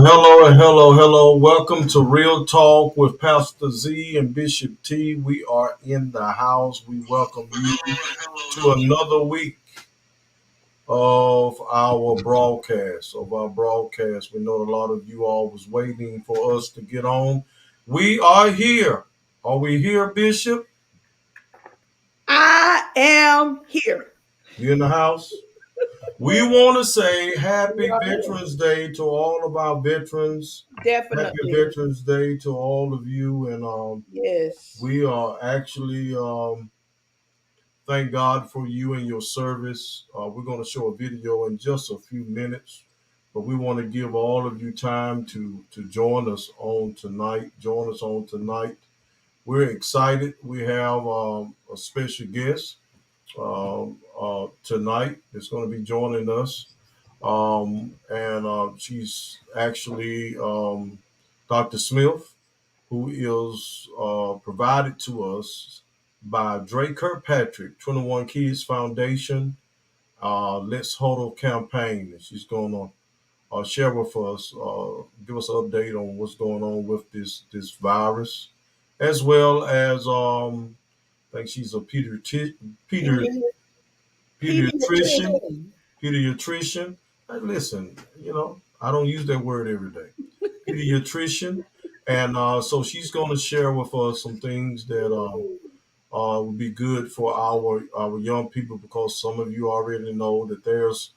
hello. Welcome to Real Talk with Pastor Z and Bishop T. We are in the house. We welcome you to another week of our broadcast. We know a lot of you all was waiting for us to get on. We are here. Are we here, Bishop? I am here. You in the house? We want to say We Happy are here. Veterans Day to all of our veterans. Happy Definitely. Veterans Day to all of you. And Yes. we are actually thank God for you and your service. We're going to show a video in just a few minutes, but we want to give all of you time to join us on tonight. Join us on tonight. We're excited. We have a special guest tonight that's going to be joining us. And she's actually Dr. Smith, who is provided to us by Dre Kirkpatrick, 21 Kids Foundation, Let's Huddle campaign. And she's going to share with us, give us an update on what's going on with this virus, as well as I think she's a pediatrician Pediatrician. pediatrician. Listen, I don't use that word every day. Pediatrician, and so she's going to share with us some things that would be good for our young people because some of you already know that there's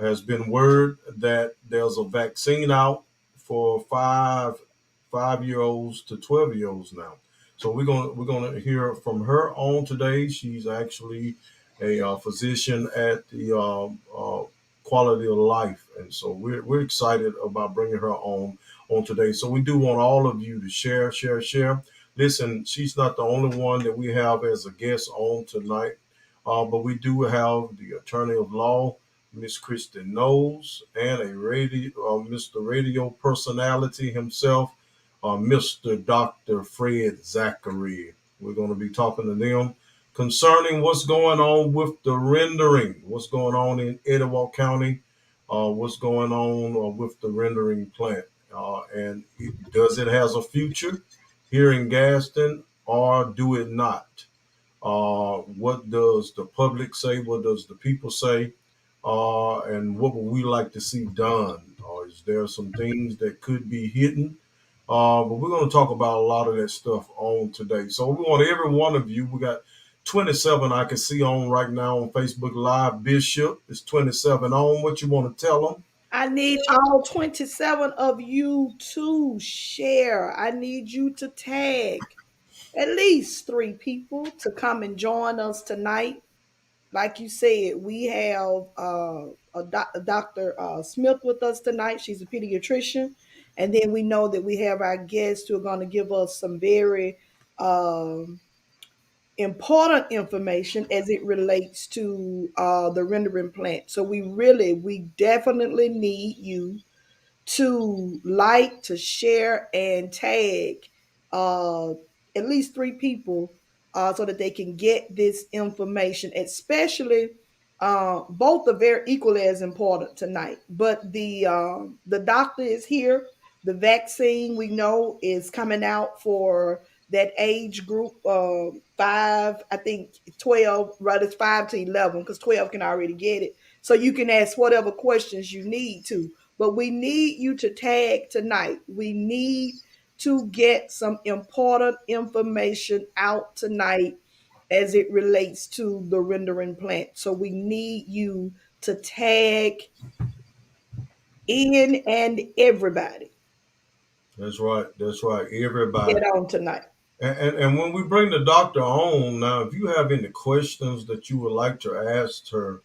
has been word that there's a vaccine out for five-year olds to 12-year olds now. So we're gonna hear from her on today. She's actually a physician at the Quality of Life, and so we're excited about bringing her on today. So we do want all of you to share. Listen, she's not the only one that we have as a guest on tonight, but we do have the attorney of law, Miss Christie Knowles, and Mr. Radio personality himself, Mr. Dr. Fred Zackary. We're going to be talking to them concerning what's going on with the rendering, what's going on in Etowah County, what's going on with the rendering plant, and does it has a future here in Gaston or do it not? What does the public say? What does the people say? And what would we like to see done? Is there some things that could be hidden? But we're going to talk about a lot of that stuff on today. So we want every one of you. We got 27 I can see on right now on Facebook Live. Bishop is 27 on. What you want to tell them? I need all 27 of you to share. I need you to tag at least 3 people to come and join us tonight. Like you said, we have a Dr. Smith with us tonight. She's a pediatrician. And then we know that we have our guests who are going to give us some very um, important information as it relates to the rendering plant. So we definitely need you to like, to share, and tag uh, at least 3 people so that they can get this information, especially both are very equally as important tonight. But the doctor is here. The vaccine we know is coming out for that age group, five, I think 12, right? It's 5 to 11 because 12 can already get it. So you can ask whatever questions you need to, but we need you to tag tonight. We need to get some important information out tonight as it relates to the rendering plant. So we need you to tag in and everybody That's right. That's right. get Everybody. on tonight. And when we bring the doctor on now, if you have any questions that you would like to ask her,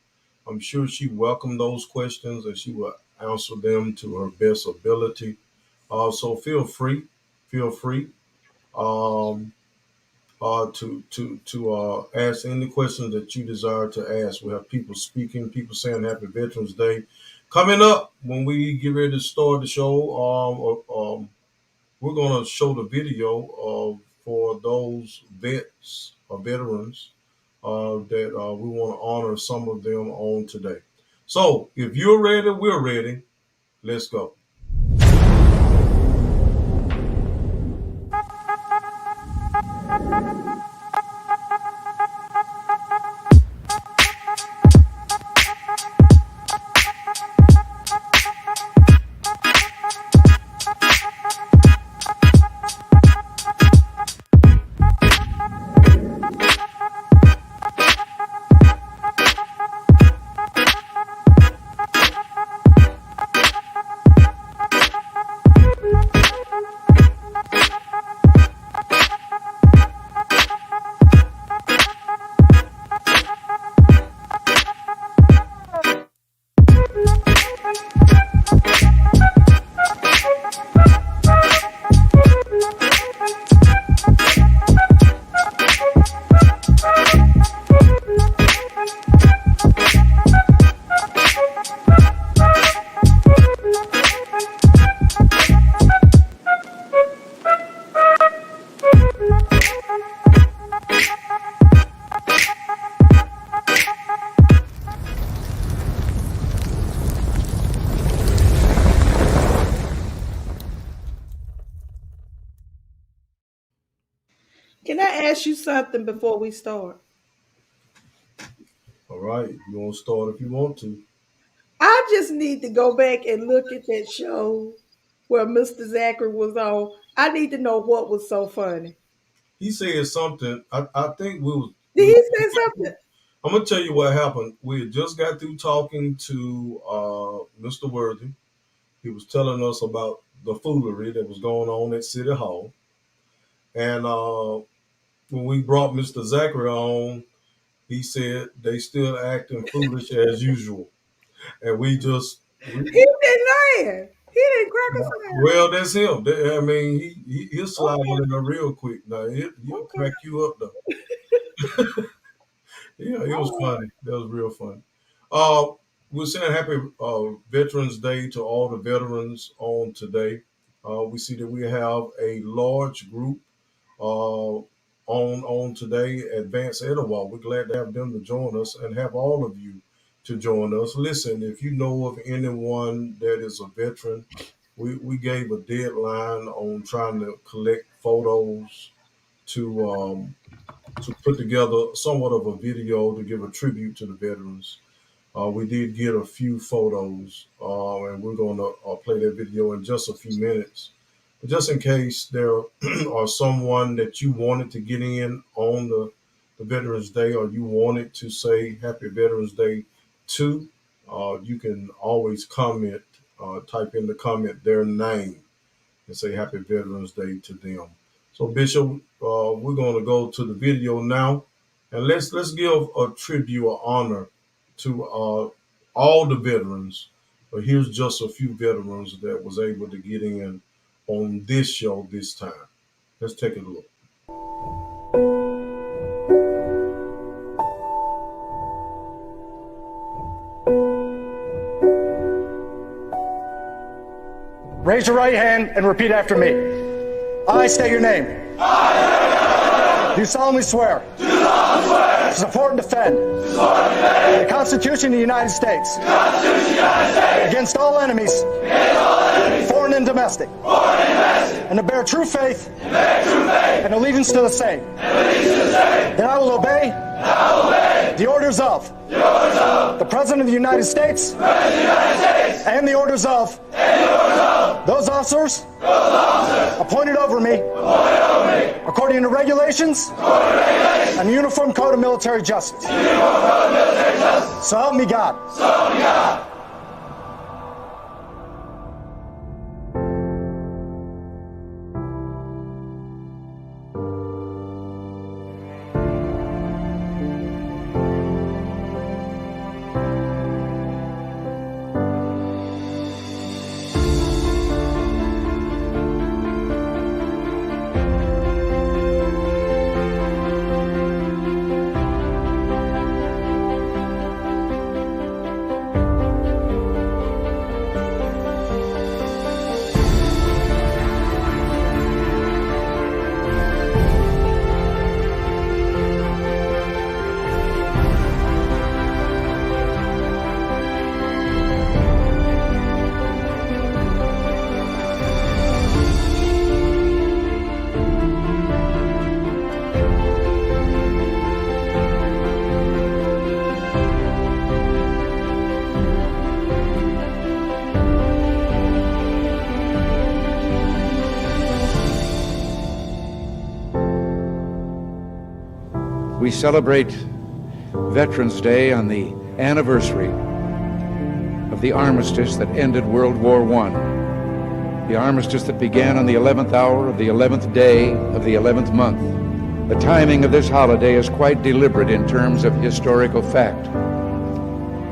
I'm sure she welcomed those questions and she will answer them to her best ability. So feel free um, to ask any questions that you desire to ask. We have people speaking, people saying Happy Veterans Day. Coming up when we get ready to start the show, we're going to show the video of for those vets or veterans that we want to honor some of them on today. So if you're ready, we're ready. Let's go. Can I ask you something before we start? All right, you want to start if you want to. I just need to go back and look at that show where Mr. Zackary was on. I need to know what was so funny. He said something. I think Did he say something? I'm gonna tell you what happened. We had just got through talking to Mr. Worthy. He was telling us about the foolery that was going on at City Hall, and when we brought Mr. Zackary on, he said they still acting foolish as usual, and He didn't laugh. He didn't crack us laugh. well, that's him. I mean, he'll slide on in there real quick. Now he'll Okay. crack you up though. Yeah, it was funny. That was real funny. Uh, we're saying happy Veterans Day to all the veterans on today. We see that we have a large group on today, Advanced Etowah. We're glad to have them to join us and have all of you to join us. Listen, if you know of anyone that is a veteran, we gave a deadline on trying to collect photos to put together somewhat of a video to give a tribute to the veterans. We did get a few photos, and we're going to play that video in just a few minutes. But just in case there are someone that you wanted to get in on the Veterans Day, or you wanted to say Happy Veterans Day to, you can always comment, type in the comment their name and say Happy Veterans Day to them. So, Bishop, we're going to go to the video now, and let's give a tribute or honor to all the veterans. But here's just a few veterans that was able to get in on this show this time. Let's take a look. Raise your right hand and repeat after me. I state your name. Do solemnly swear. To support and defend. The Constitution of the United States. Against all enemies. Foreign and domestic. And to bear true faith. And allegiance to the same. That I will obey. The orders of. The President of the United States. And the orders of. Those officers appointed over me according to regulations and the Uniform Code of Military Justice. So help me God. We celebrate Veterans Day on the anniversary of the armistice that ended World War I, the armistice that began on the 11th hour of the 11th day of the 11th month. The timing of this holiday is quite deliberate in terms of historical fact,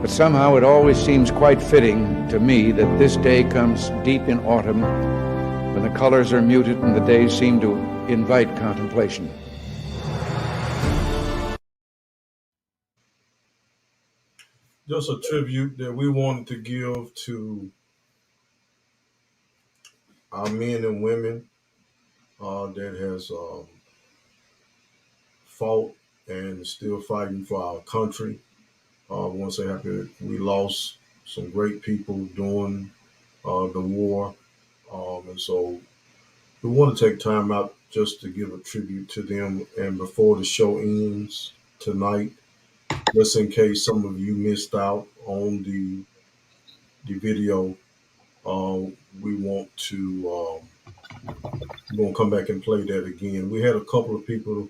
but somehow it always seems quite fitting to me that this day comes deep in autumn, when the colors are muted and the days seem to invite contemplation. Just a tribute that we wanted to give to our men and women that has fought and still fighting for our country. I want to say happy we lost some great people during the war, and so we want to take time out just to give a tribute to them. And before the show ends tonight, just in case some of you missed out on the video, uh, we want to we're gonna come back and play that again. We had a couple of people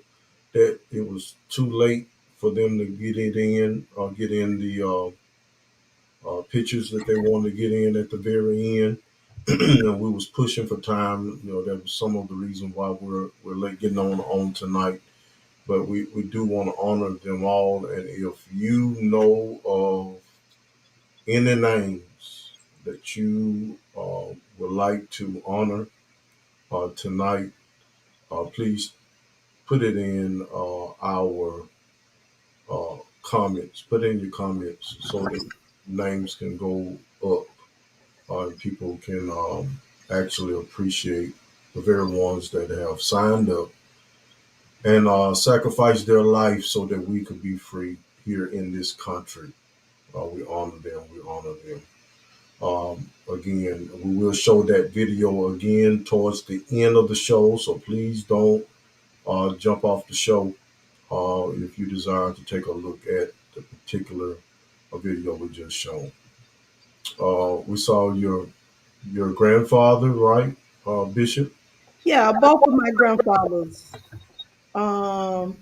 that it was too late for them to get it in or get in the pictures that they wanted to get in at the very end. And we was pushing for time. That was some of the reason why we're late getting on tonight. But we do want to honor them all. And if you know of any names that you would like to honor tonight, please put it in our comments. Put in your comments so that names can go up and people can actually appreciate the very ones that have signed up and sacrificed their life so that we could be free here in this country. We honor them. We honor them. Again, we will show that video again towards the end of the show, so please don't jump off the show if you desire to take a look at the particular video we just shown. We saw your grandfather, right, Bishop? Yeah, both of my grandfathers. Um,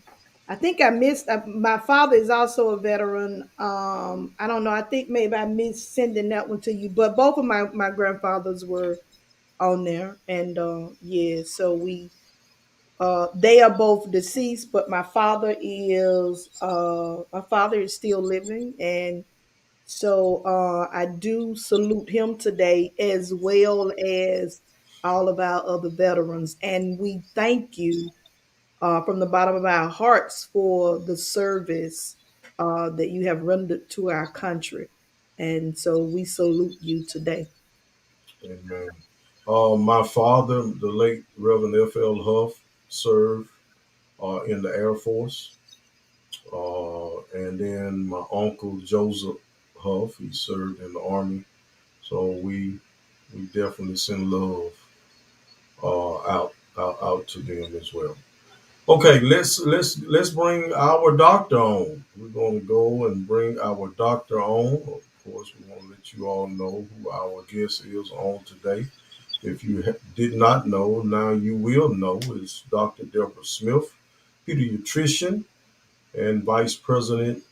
I think I missed. My father is also a veteran. I don't know. I think maybe I missed sending that one to you, but both of my grandfathers were on there, and yeah. So they are both deceased, but my father is still living, and so I do salute him today, as well as all of our other veterans, and we thank you from the bottom of our hearts for the service that you have rendered to our country. And so we salute you today. Amen. My father, the late Reverend F.L. Huff, served in the Air Force. And then my uncle, Joseph Huff, he served in the Army. So we definitely send love out to them as well. Okay, let's bring our doctor on. We're going to go and bring our doctor on. Of course, we want to let you all know who our guest is on today. If you did not know, now you will know. It's Dr. Debroah Smith, pediatrician and Vice President,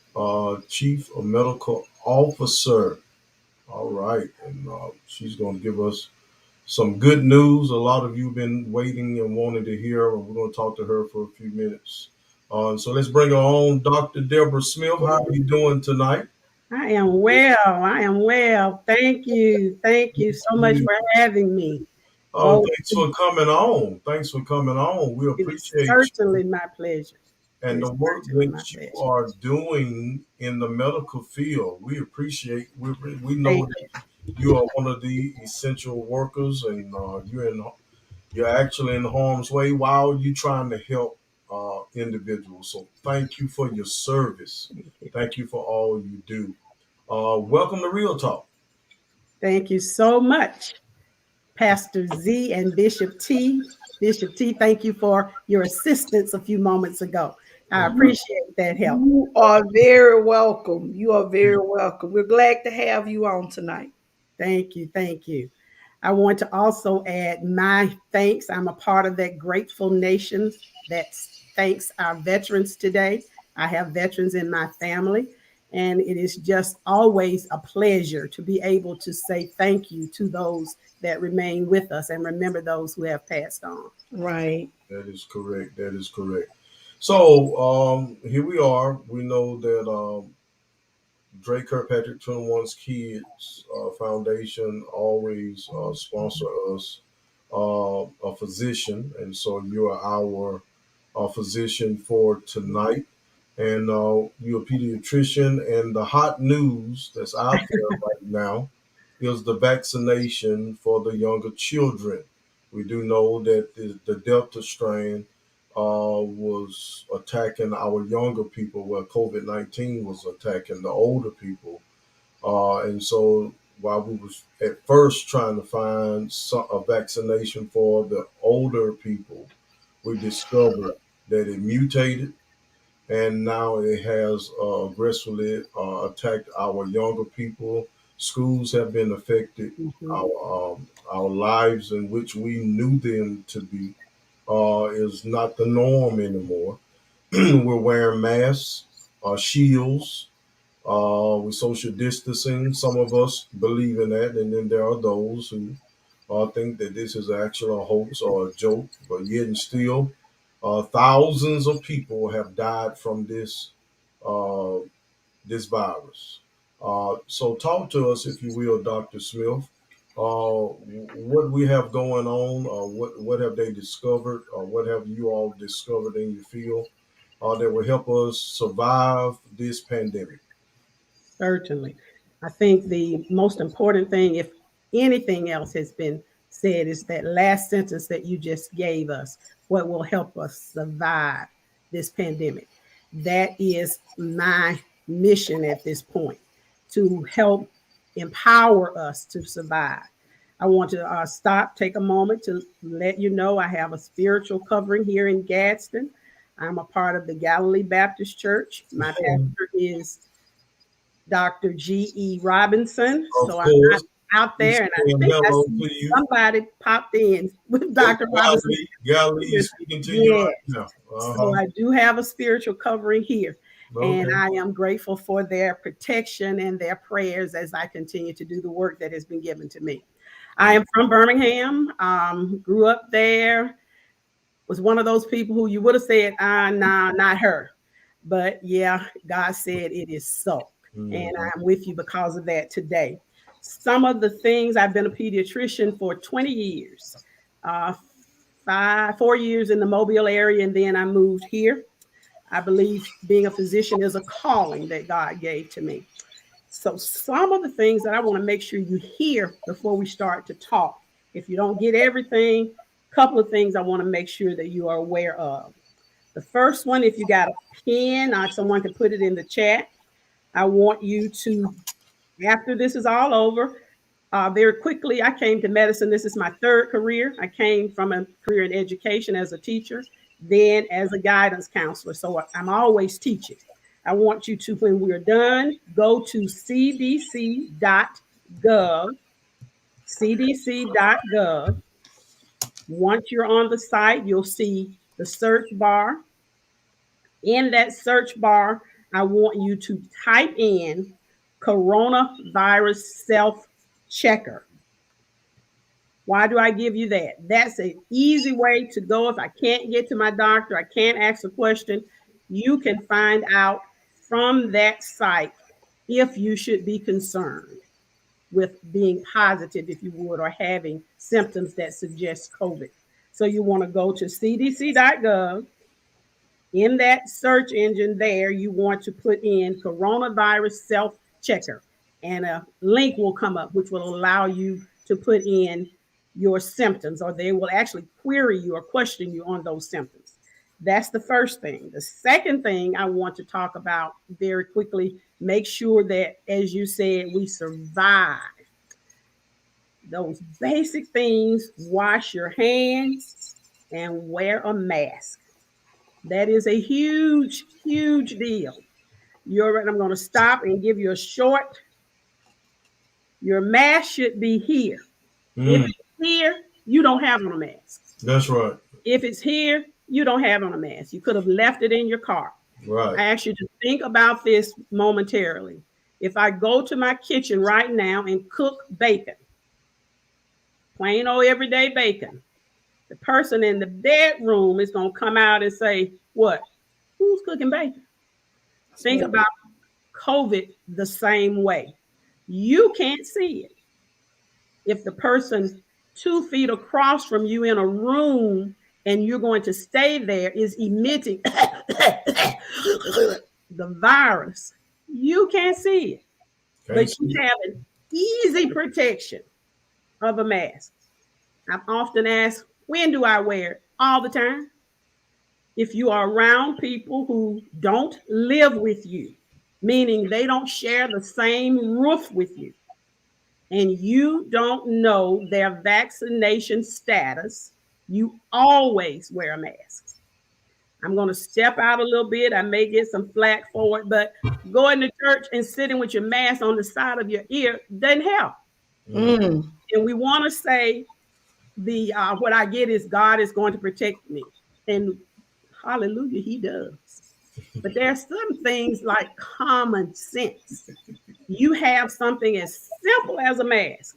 Chief of Medical Officer. All right, and she's going to give us some good news. A lot of you have been waiting and wanting to hear. We're going to talk to her for a few minutes. So let's bring her on, Dr. Debroah Smith. How are you doing tonight? I am well. I am well. Thank you. Thank you so much for having me. Oh, Thanks for coming on. Thanks for coming on. We it is appreciate you certainly my pleasure. It and the is work certainly my that you pleasure. are doing in the medical field. We appreciate. We know Thank that you are one of the essential workers, and you're actually in harm's way while you're trying to help individuals. So thank you for your service. you. Thank you. Thank you for all you do. Welcome to Real Talk. Thank you so much, Pastor Z and Bishop T. Bishop T, thank you for your assistance a few moments ago. I Mhm. appreciate that help. You are very welcome. You are very welcome. We're glad to have you on tonight. Thank you. Thank you. I want to also add my thanks. I'm a part of that grateful nation that thanks our veterans today. I have veterans in my family, and it is just always a pleasure to be able to say thank you to those that remain with us and remember those who have passed on. Right. That is correct. That is correct. So here we are. We know that Drake Kirkpatrick 21's Kids Foundation always sponsor us a physician, and so you are our physician for tonight. And you're a pediatrician, and the hot news that's out there right now is the vaccination for the younger children. We do know that the Delta strain was attacking our younger people, where COVID-19 was attacking the older people. And so while we was at first trying to find a vaccination for the older people, we discovered that it mutated, and now it has aggressively attacked our younger people. Schools have been affected. Mhm. Our lives in which we knew them to be is not the norm anymore. We're wearing masks, shields, with social distancing. Some of us believe in that, and then there are those who think that this is actually a hoax or a joke. But yet and still, thousands of people have died from uh, this virus. So, talk to us, if you will, Dr. Smith. What we have going on, what have they discovered, or what have you all discovered in your field that will help us survive this pandemic? Certainly. I think the most important thing, if anything else has been said, is that last sentence that you just gave us, what will help us survive this pandemic. That is my mission at this point, to help empower us to survive. I want to take a moment to let you know I have a spiritual covering here in Gadsden. I'm a part of the Galilee Baptist Church. My pastor is Dr. G.E. Robinson. Of So I'm not course, out we there, and I saying think I hello see to you. somebody popped in with Dr. Robinson. Galilee is speaking to you Yes. right now. So I do have a spiritual covering here, and Okay. I am grateful for their protection and their prayers as I continue to do the work that has been given to me. I am from Birmingham, grew up there, was one of those people who you would have said, nah, not her. But yeah, God said it is so. And Mhm. I'm with you because of that today. Some of the things, I've been a pediatrician for 20 years, 4 years in the Mobile area, and then I moved here. I believe being a physician is a calling that God gave to me. So, some of the things that I want to make sure you hear before we start to talk, if you don't get everything, a couple of things I want to make sure that you are aware of. The first one, if you got a pen, or someone can put it in the chat, I want you to, after this is all over, very quickly, I came to medicine. This is my third career. I came from a career in education as a teacher, then as a guidance counselor. So I'm always teaching. I want you to, when we're done, go to cdc.gov, cdc.gov. Once you're on the site, you'll see the search bar. In that search bar, I want you to type in coronavirus self checker. Why do I give you that? That's an easy way to go. If I can't get to my doctor, I can't ask a question, you can find out from that site if you should be concerned with being positive, if you would, or having symptoms that suggest COVID. So you want to go to cdc.gov. In that search engine there, you want to put in coronavirus self checker, and a link will come up which will allow you to put in your symptoms, or they will actually query you or question you on those symptoms. That's the first thing. The second thing I want to talk about very quickly, make sure that, as you said, we survive those basic things. Wash your hands and wear a mask. That is a huge, huge deal. I'm going to stop and give you a short. Your mask should be here. If Mm, it's here, you don't have on a mask. that's right. If it's here, you don't have on a mask. You could have left it in your car. Right. I ask you to think about this momentarily. If I go to my kitchen right now and cook bacon, plain old everyday bacon, the person in the bedroom is going to come out and say, what? Who's cooking bacon? That's Think right. about COVID the same way. You can't see it. If the person 2 feet across from you in a room and you're going to stay there is emitting the virus, you can't see it, Can't but see you it. have an easy protection of a mask. I'm often asked, when do I wear it? All the time. If you are around people who don't live with you, meaning they don't share the same roof with you, and you don't know their vaccination status, you always wear a mask. I'm going to step out a little bit. I may get some flack for it, but going to church and sitting with your mask on the side of your ear doesn't help. Mm. Mm. And we want to say the what I get is God is going to protect me, and hallelujah, He does. But there are some things like common sense. You have something as simple as a mask,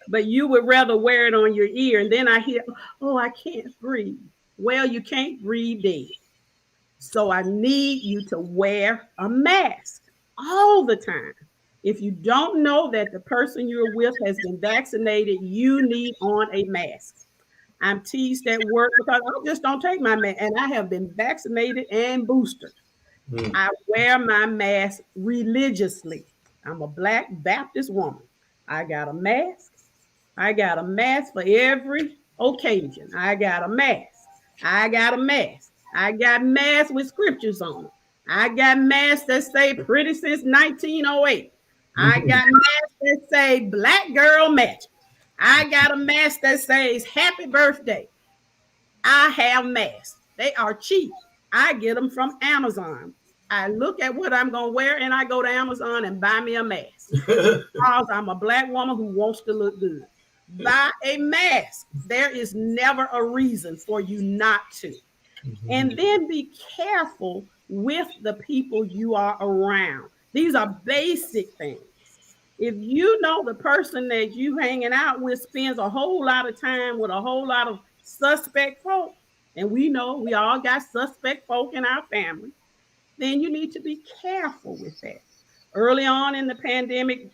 but you would rather wear it on your ear. And then I hear, oh, I can't breathe. Well, you can't breathe dead. So I need you to wear a mask all the time. If you don't know that the person you're with has been vaccinated, you need on a mask. I'm teased at work because I just don't take my mask, and I have been vaccinated and boosted. Mm. I wear my mask religiously. I'm a Black Baptist woman. I got a mask. I got a mask for every occasion. I got a mask. I got a mask. I got masks with scriptures on them. I got masks that say pretty since 1908. I Mhm. got masks that say black girl magic. I got a mask that says happy birthday. I have masks. They are cheap. I get them from Amazon. I look at what I'm going to wear and I go to Amazon and buy me a mask because I'm a Black woman who wants to look good. Buy a mask. There is never a reason for you not to. And then be careful with the people you are around. These are basic things. If you know the person that you hanging out with spends a whole lot of time with a whole lot of suspect folk, and we know we all got suspect folk in our family, then you need to be careful with that. Early on in the pandemic,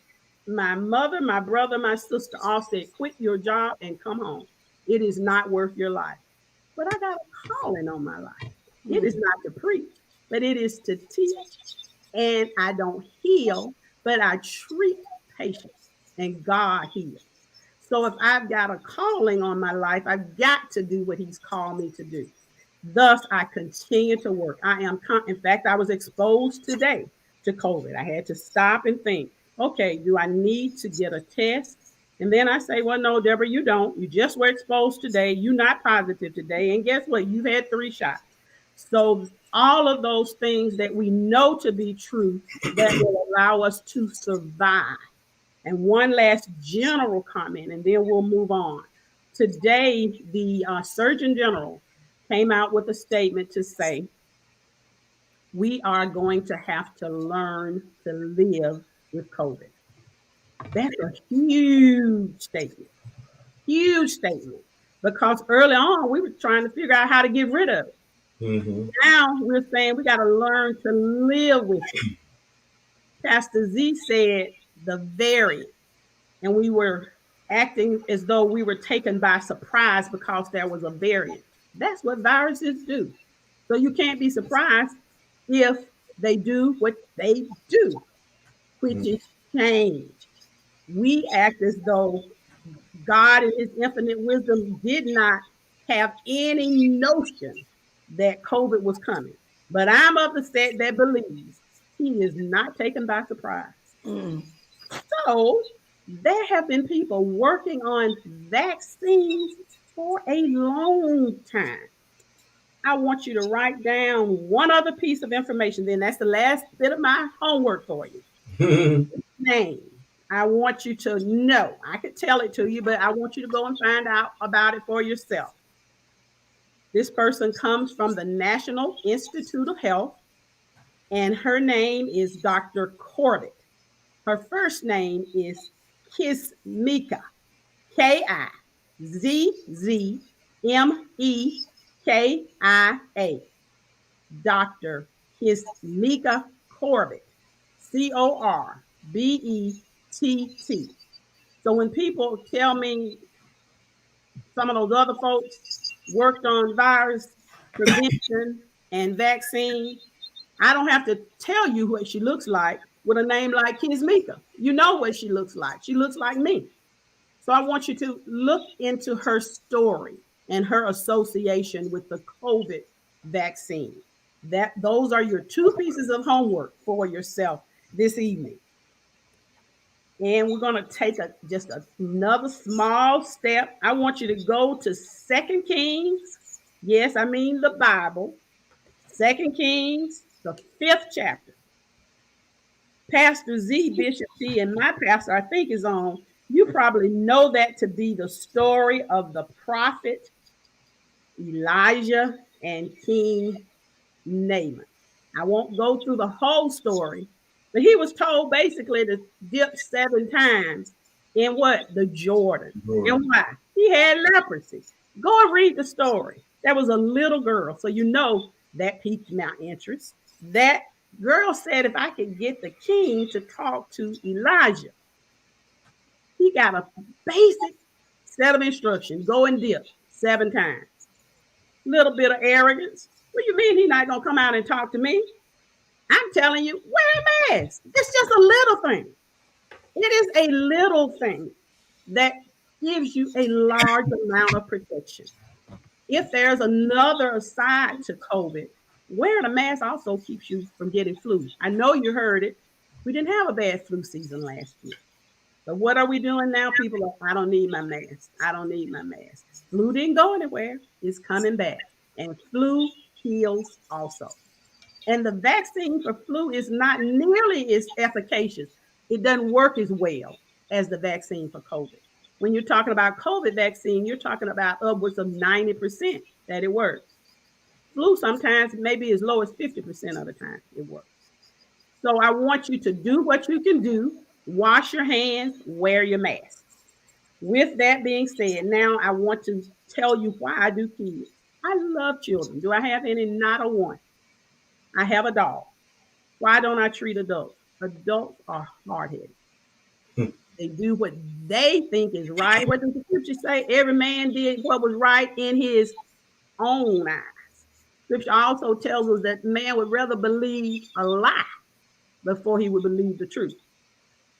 my mother, my brother, my sister all said, quit your job and come home. It is not worth your life. But I got a calling on my life. It is Mm. not to preach, but it is to teach. And I don't heal, but I treat patients, and God heals. So if I've got a calling on my life, I've got to do what He's called me to do. Thus, I continue to work. In fact, I was exposed today to COVID. I had to stop and think, okay, do I need to get a test? And then I say, well, no, Deborah, you don't. You just were exposed today. You're not positive today. And guess what? You've had 3 shots. So, all of those things that we know to be true that will allow us to survive. And one last general comment, and then we'll move on. Today, the Surgeon General came out with a statement to say, we are going to have to learn to live with COVID. That's a huge statement, because early on we were trying to figure out how to get rid of it. Mhm. Now we're saying we got to learn to live with it. Pastor Z said the variant, and we were acting as though we were taken by surprise because there was a variant. That's what viruses do. So you can't be surprised if they do what they do, which Mm. is change. We act as though God, in His infinite wisdom, did not have any notion that COVID was coming. But I'm of the set that believes He is not taken by surprise. Mm. So there have been people working on vaccines for a long time. I want you to write down one other piece of information. Then that's the last bit of my homework for you. Name. I want you to know. I could tell it to you, but I want you to go and find out about it for yourself. This person comes from the National Institute of Health. and her name is Dr. Corbett. Her first name is Kismeka, Kizzmeka, Dr. Kismeka Corbett, Corbett. So when people tell me some of those other folks worked on virus prevention and vaccine, I don't have to tell you what she looks like with a name like Kismeka. You know what she looks like. She looks like me. So I want you to look into her story and her association with the COVID vaccine. Those are your two pieces of homework for yourself this evening. And we're going to take another small step. I want you to go to Second Kings. Yes, I mean the Bible. Second Kings, the 5th chapter. Pastor Z, Bishop T, and my pastor, I think, is on. You probably know that to be the story of the prophet Elijah and King Naaman. I won't go through the whole story, but he was told basically to dip 7 times in what? The Jordan. And why? He had leprosy. Go and read the story. There was a little girl, so you know that piqued my interest. That girl said, if I could get the king to talk to Elijah, he got a basic set of instructions. Go and dip 7 times. Little bit of arrogance. What do you mean he's not going to come out and talk to me? I'm telling you, wear a mask. It's just a little thing. It is a little thing that gives you a large amount of protection. If there's another side to COVID, wearing a mask also keeps you from getting flu. I know you heard it. We didn't have a bad flu season last year. But what are we doing now? People are, I don't need my mask. I don't need my mask. Flu didn't go anywhere. It's coming back. And flu kills also. And the vaccine for flu is not nearly as efficacious. It doesn't work as well as the vaccine for COVID. When you're talking about COVID vaccine, you're talking about upwards of 90% that it works. Flu sometimes maybe as low as 50% of the time it works. So I want you to do what you can do. Wash your hands, wear your mask. With that being said, now I want to tell you why I do kids. I love children. Do I have any? Not a one. I have a dog. Why don't I treat adults? Adults are hard-headed. They do what they think is right. What does the scripture say? Every man did what was right in his own eyes. Scripture also tells us that man would rather believe a lie before he would believe the truth.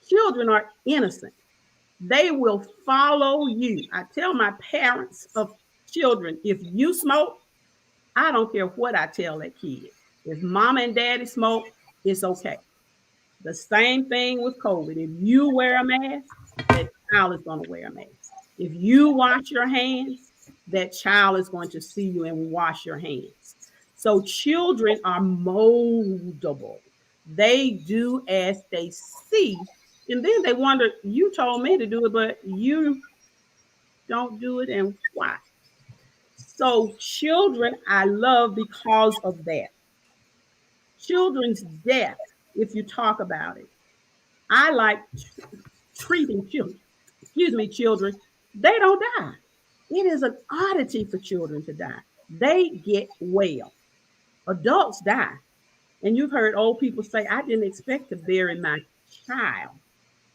Children are innocent. They will follow you. I tell my parents of children, if you smoke, I don't care what I tell that kid. If mama and daddy smoke, it's okay. The same thing with COVID. If you wear a mask, that child is going to wear a mask. If you wash your hands, that child is going to see you and wash your hands. So children are moldable. They do as they see. And then they wonder, you told me to do it, but you don't do it, and why? So children I love because of that. Children's death, if you talk about it, I like treating children. Children, they don't die. It is an oddity for children to die. They get well. Adults die. And you've heard old people say, I didn't expect to bury my child.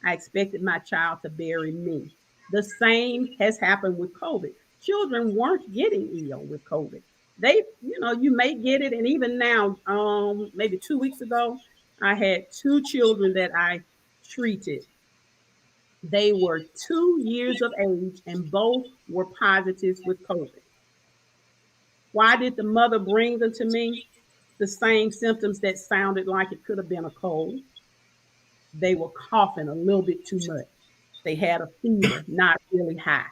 I expected my child to bury me. The same has happened with COVID. Children weren't getting ill with COVID. They, you may get it. And even now, maybe 2 weeks ago, I had 2 children that I treated. They were 2 years of age and both were positives with COVID. Why did the mother bring them to me? The same symptoms that sounded like it could have been a cold. They were coughing a little bit too much. They had a fever, not really high.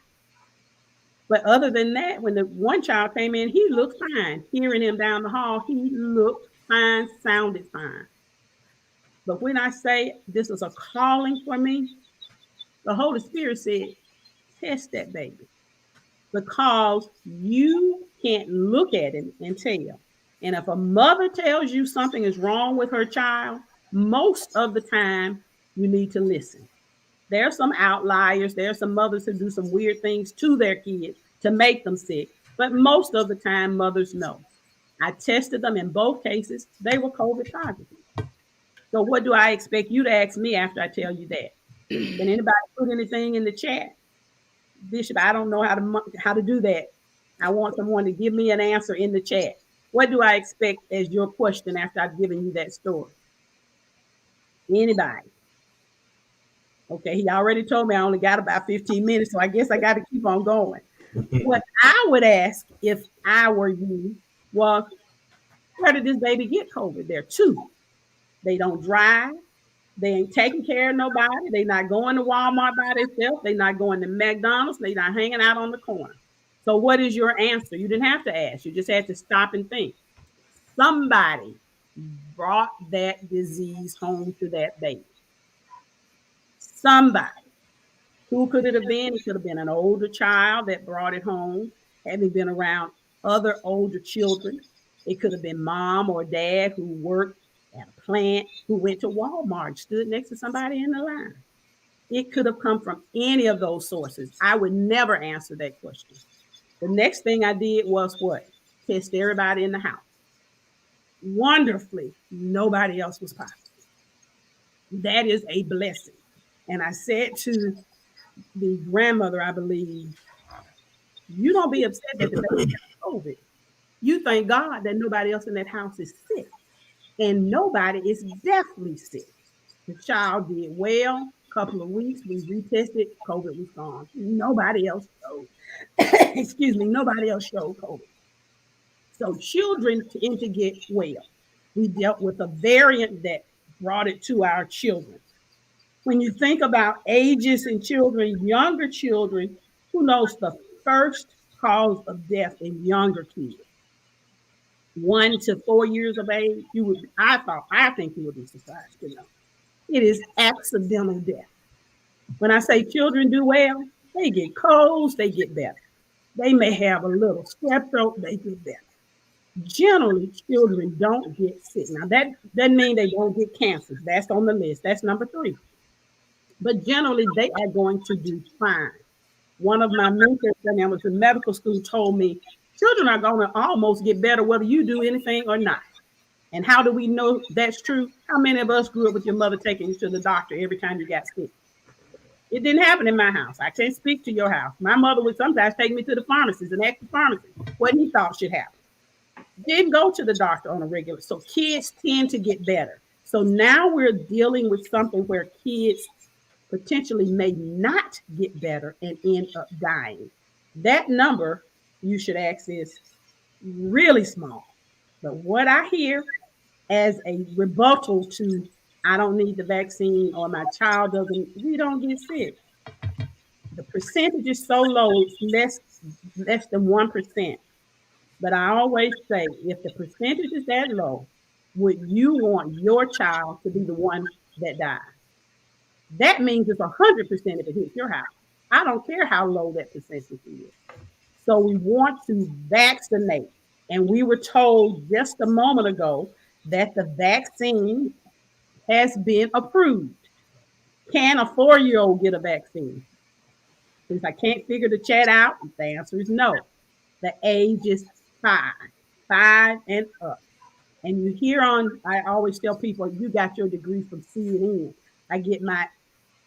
But other than that, when the one child came in, he looked fine. Hearing him down the hall, he looked fine, sounded fine. But when I say this is a calling for me, the Holy Spirit said, test that baby. Because you can't look at him and tell. And if a mother tells you something is wrong with her child, most of the time you need to listen. There are some outliers. There are some mothers who do some weird things to their kids to make them sick. But most of the time, mothers know. I tested them in both cases. They were COVID positive. So what do I expect you to ask me after I tell you that? Can anybody put anything in the chat? Bishop, I don't know how to do that. I want someone to give me an answer in the chat. What do I expect as your question after I've given you that story? Anybody? Okay, he already told me I only got about 15 minutes, so I guess I got to keep on going. What I would ask if I were you was, where did this baby get COVID? There are two. They don't drive. They ain't taking care of nobody. They not going to Walmart by themselves. They not going to McDonald's. They not hanging out on the corner. So what is your answer? You didn't have to ask. You just had to stop and think. Somebody brought that disease home to that baby. Somebody. Who could it have been? It could have been an older child that brought it home, having been around other older children. It could have been mom or dad who worked at a plant, who went to Walmart, stood next to somebody in the line. It could have come from any of those sources. I would never answer that question. The next thing I did was what? Test everybody in the house. Wonderfully, nobody else was positive. That is a blessing. And I said to the grandmother, I believe, you don't be upset that the baby got COVID. You thank God that nobody else in that house is sick. And nobody is definitely sick. The child did well. Couple of weeks, we retested, COVID was gone. Nobody else showed. Excuse me, nobody else showed COVID. So children tend to get well. We dealt with a variant that brought it to our children. When you think about ages in children, younger children, who knows the first cause of death in younger kids? 1 to 4 years of age, I think you would be surprised to know. It is accidental death. When I say children do well, they get colds, they get better. They may have a little strep throat, they get better. Generally, children don't get sick. Now, that doesn't mean they don't get cancers. That's on the list. That's number 3. But generally, they are going to do fine. One of my mentors when I was in medical school told me, children are going to almost get better whether you do anything or not. And how do we know that's true? How many of us grew up with your mother taking you to the doctor every time you got sick? It didn't happen in my house. I can't speak to your house. My mother would sometimes take me to the pharmacist and ask the pharmacist what he thought should happen. Didn't go to the doctor on a regular. So kids tend to get better. So now we're dealing with something where kids potentially may not get better and end up dying. That number, you should ask, is really small. But what I hear as a rebuttal to, I don't need the vaccine or my child doesn't, we don't get sick. The percentage is so low, it's less than 1%. But I always say, if the percentage is that low, would you want your child to be the one that dies? That means it's 100% if it hits your house. I don't care how low that percentage is. So we want to vaccinate. And we were told just a moment ago that the vaccine has been approved. Can a 4-year-old get a vaccine? Since I can't figure the chat out, the answer is no. The age is 5 and up. And you hear I always tell people, you got your degree from CNN. I get my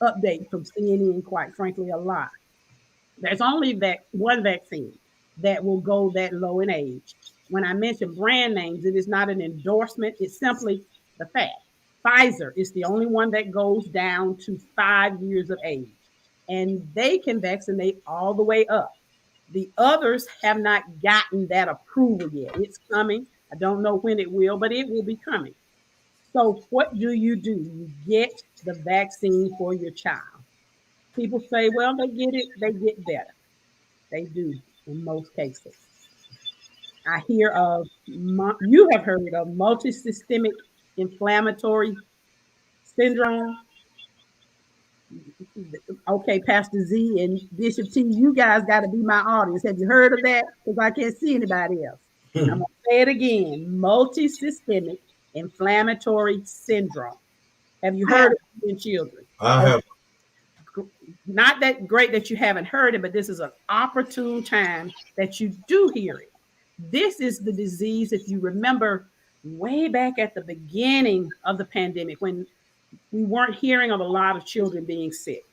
update from CNN, quite frankly, a lot. There's only one vaccine that will go that low in age. When I mention brand names, it is not an endorsement. It's simply the fact. Pfizer is the only one that goes down to 5 years of age. And they can vaccinate all the way up. The others have not gotten that approval yet. It's coming. I don't know when it will, but it will be coming. So what do? You get the vaccine for your child. People say, well, they get it, they get better. They do in most cases. I hear of, you have heard of multisystemic inflammatory syndrome. Okay, Pastor Z and Bishop T, you guys got to be my audience. Have you heard of that? Because I can't see anybody else. I'm going to say it again, multisystemic inflammatory syndrome. Have you heard of it in children? I Okay. have. Not that great that you haven't heard it, but this is an opportune time that you do hear it. This is the disease, if you remember, way back at the beginning of the pandemic when we weren't hearing of a lot of children being sick.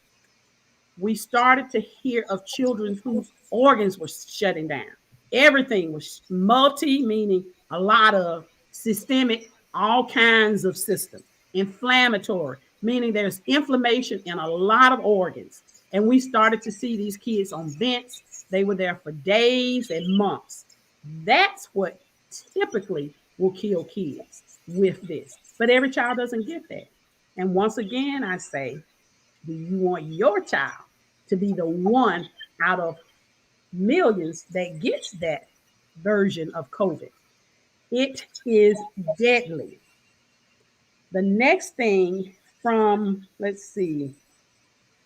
We started to hear of children whose organs were shutting down. Everything was multi, meaning a lot of, systemic, all kinds of systems, inflammatory, meaning there's inflammation in a lot of organs. And we started to see these kids on vents. They were there for days and months. That's what typically will kill kids with this. But every child doesn't get that. And once again, I say, do you want your child to be the one out of millions that gets that version of COVID? It is deadly. The next thing from, let's see,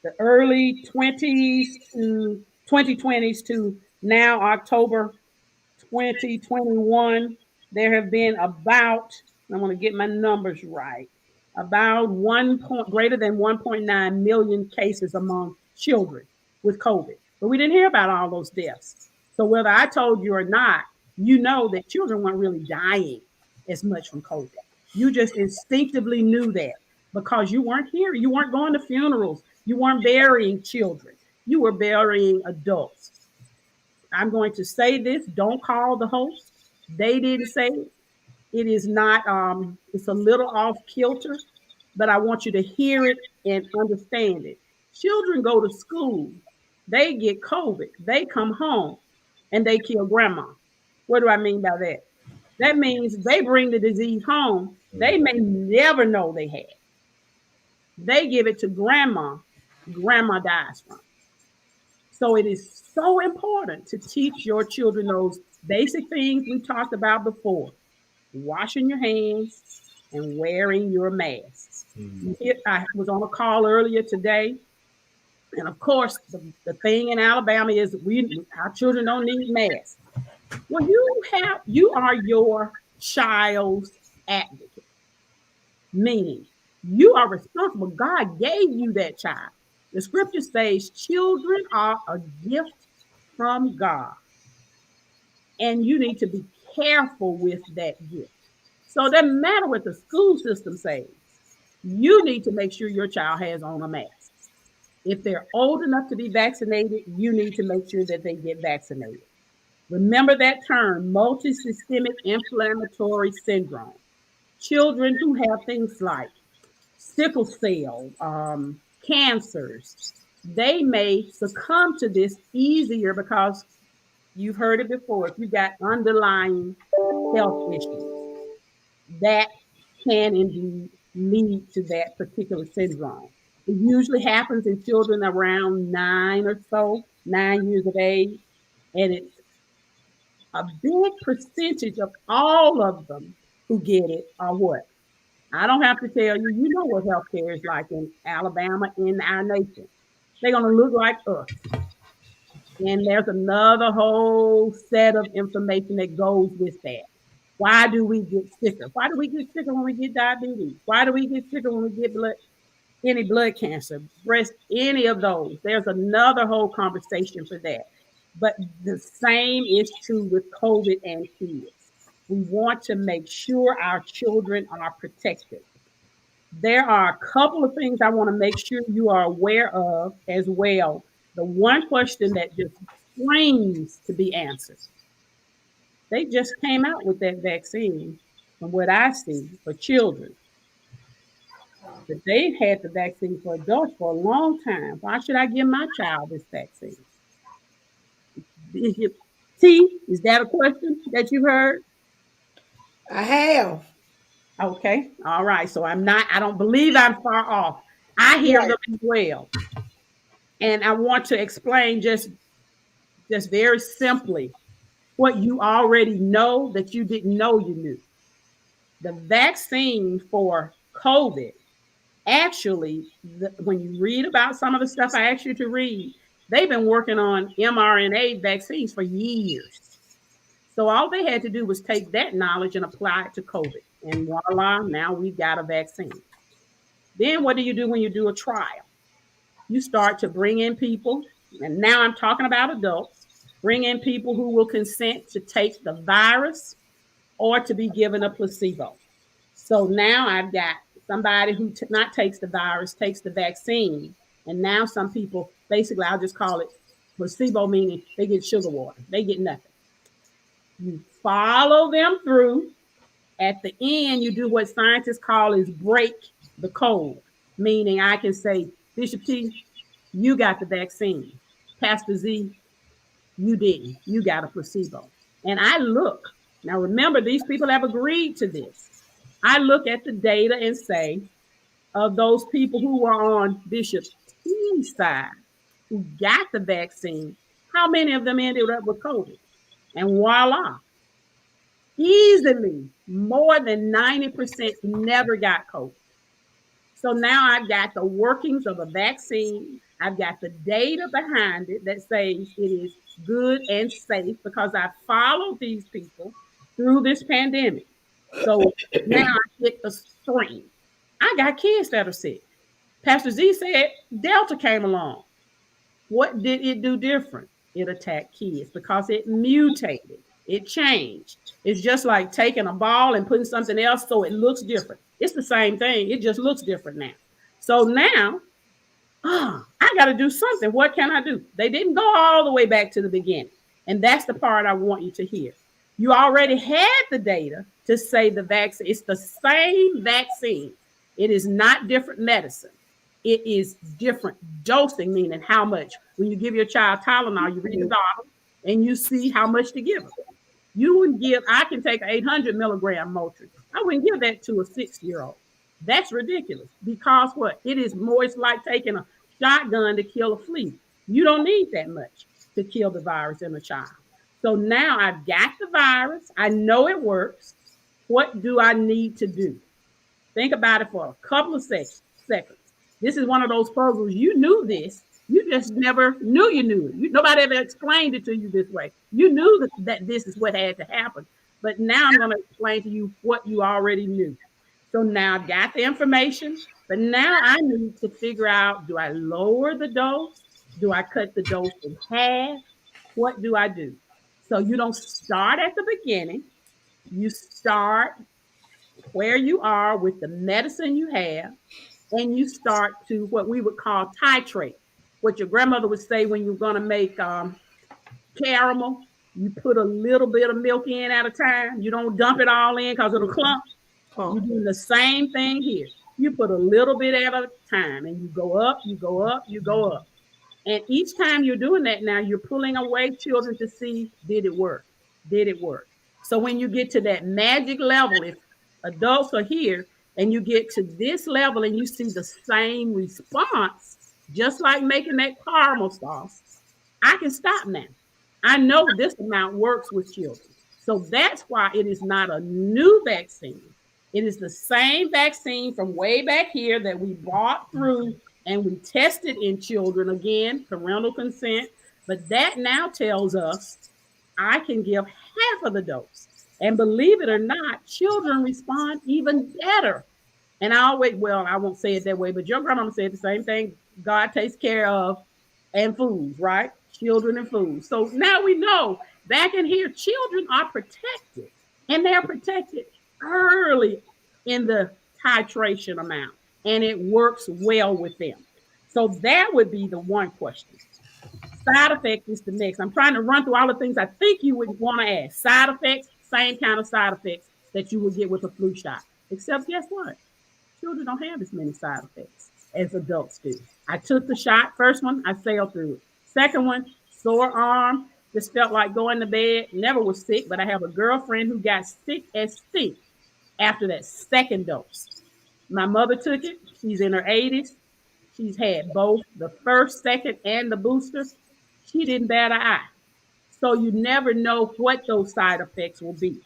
the early 20s to 2020s to now October 2021, there have been about, I want to get my numbers right, about greater than 1.9 million cases among children with COVID. But we didn't hear about all those deaths. So whether I told you or not, you know that children weren't really dying as much from COVID. You just instinctively knew that because you weren't here. You weren't going to funerals. You weren't burying children. You were burying adults. I'm going to say this, don't call the host. They didn't say it. It is not, it's a little off kilter, but I want you to hear it and understand it. Children go to school, they get COVID, they come home and they kill grandma. What do I mean by that? That means they bring the disease home. They may never know they had. They give it to grandma, grandma dies from. So it is so important to teach your children those basic things we talked about before. Washing your hands and wearing your mask. I was on a call earlier today. And of course, the thing in Alabama is our children don't need masks. Well, you are your child's advocate, meaning you are responsible. God gave you that child. The scripture says children are a gift from God, and you need to be careful with that gift. So it doesn't matter what the school system says. You need to make sure your child has on a mask. If they're old enough to be vaccinated, you need to make sure that they get vaccinated. Remember that term, multisystemic inflammatory syndrome. Children who have things like sickle cell, cancers, they may succumb to this easier because you've heard it before. If you've got underlying health issues, that can indeed lead to that particular syndrome. It usually happens in children around 9 years of age, and it's a big percentage of all of them who get it are what? I don't have to tell you, you know what healthcare is like in Alabama, in our nation. They're going to look like us. And there's another whole set of information that goes with that. Why do we get sicker? Why do we get sicker when we get diabetes? Why do we get sicker when we get any blood cancer, breast, any of those? There's another whole conversation for that. But the same is true with COVID and kids. We want to make sure our children are protected. There are a couple of things I want to make sure you are aware of as well. The one question that just screams to be answered. They just came out with that vaccine, from what I see, for children. But they've had the vaccine for adults for a long time. Why should I give my child this vaccine? Is that a question that you heard? I have. Okay. All right. So I don't believe I'm far off. I hear Right. them as well. And I want to explain just very simply what you already know that you didn't know you knew. The vaccine for COVID, actually, when you read about some of the stuff I asked you to read, they've been working on mRNA vaccines for years. So all they had to do was take that knowledge and apply it to COVID. And voila, now we've got a vaccine. Then what do you do when you do a trial? You start to bring in people, and now I'm talking about adults, bring in people who will consent to take the virus or to be given a placebo. So now I've got somebody who not takes the virus, takes the vaccine. And now some people, basically, I'll just call it placebo, meaning they get sugar water. They get nothing. You follow them through. At the end, you do what scientists call is break the code, meaning I can say, Bishop T, you got the vaccine. Pastor Z, you didn't. You got a placebo. And I look. Now, remember, these people have agreed to this. I look at the data and say, of those people who were on Bishop T's side, who got the vaccine, how many of them ended up with COVID? And voila, easily more than 90% never got COVID. So now I've got the workings of a vaccine. I've got the data behind it that says it is good and safe because I followed these people through this pandemic. So now I get the strain. I got kids that are sick. Pastor Z said Delta came along. What did it do different? It attacked kids because it mutated. It changed. It's just like taking a ball and putting something else so it looks different. It's the same thing. It just looks different now. So now, I got to do something. What can I do? They didn't go all the way back to the beginning. And that's the part I want you to hear. You already had the data to say the vaccine. It's the same vaccine. It is not different medicine. It is different dosing, meaning how much. When you give your child Tylenol, you read the bottle and you see how much to give them. You wouldn't give, I can take an 800 milligram Motrin. I wouldn't give that to a 6-year-old. That's ridiculous because what? It is more, it's like taking a shotgun to kill a flea. You don't need that much to kill the virus in a child. So now I've got the virus. I know it works. What do I need to do? Think about it for a couple of seconds. This is one of those puzzles. You knew this. You just never knew you knew it. Nobody ever explained it to you this way. You knew that this is what had to happen. But now I'm going to explain to you what you already knew. So now I've got the information, but now I need to figure out, do I lower the dose? Do I cut the dose in half? What do I do? So you don't start at the beginning. You start where you are with the medicine you have, and you start to what we would call titrate. What your grandmother would say when you're going to make caramel, you put a little bit of milk in at a time. You don't dump it all in because it'll clump. You're doing the same thing here. You put a little bit at a time and you go up, you go up, you go up. And each time you're doing that now, you're pulling away children to see, did it work? Did it work? So when you get to that magic level, if adults are here and you get to this level and you see the same response, just like making that caramel sauce, I can stop now. I know this amount works with children. So that's why it is not a new vaccine. It is the same vaccine from way back here that we brought through and we tested in children, again, parental consent. But that now tells us I can give half of the dose. And believe it or not, children respond even better. And I always, well, I won't say it that way, but your grandmama said the same thing. God takes care of and foods, right? Children and foods. So now we know back in here, children are protected. And they're protected early in the titration amount. And it works well with them. So that would be the one question. Side effect is the next. I'm trying to run through all the things I think you would want to ask. Side effects, same kind of side effects that you would get with a flu shot. Except guess what? Children don't have as many side effects as adults do. I took the shot. First one, I sailed through it. Second one, sore arm. Just felt like going to bed. Never was sick, but I have a girlfriend who got sick as stink after that second dose. My mother took it. She's in her 80s. She's had both the first, second, and the booster. She didn't bat an eye. So you never know what those side effects will be.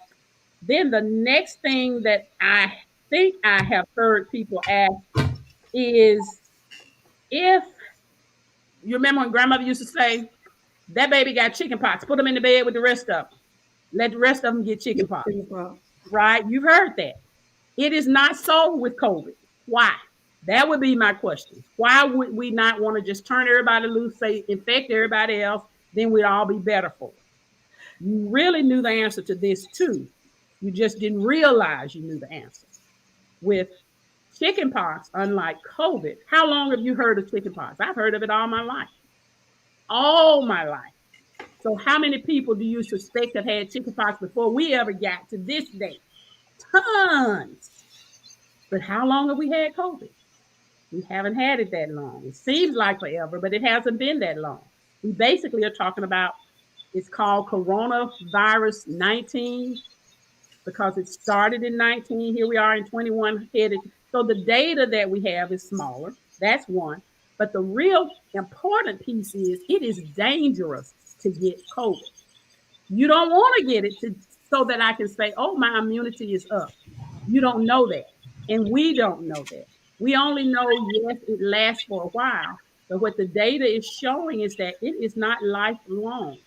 Then the next thing that I think I have heard people ask is, if you remember when grandmother used to say, that baby got chicken pox, put them in the bed with the rest of them. Let the rest of them get chicken pox. Well, Right? You've heard that. It is not so with COVID. Why? That would be my question. Why would we not want to just turn everybody loose, say infect everybody else, then we'd all be better for it? You really knew the answer to this too. You just didn't realize you knew the answer. With chickenpox, unlike COVID, how long have you heard of chickenpox? I've heard of it all my life. All my life. So how many people do you suspect have had chickenpox before we ever got to this day? Tons. But how long have we had COVID? We haven't had it that long. It seems like forever, but it hasn't been that long. We basically are talking about, it's called coronavirus 19 because it started in 19. Here we are in 21 headed. So the data that we have is smaller. That's one. But the real important piece is it is dangerous to get COVID. You don't want to get it so that I can say, oh, my immunity is up. You don't know that. And we don't know that. We only know, yes, it lasts for a while. But what the data is showing is that it is not lifelong.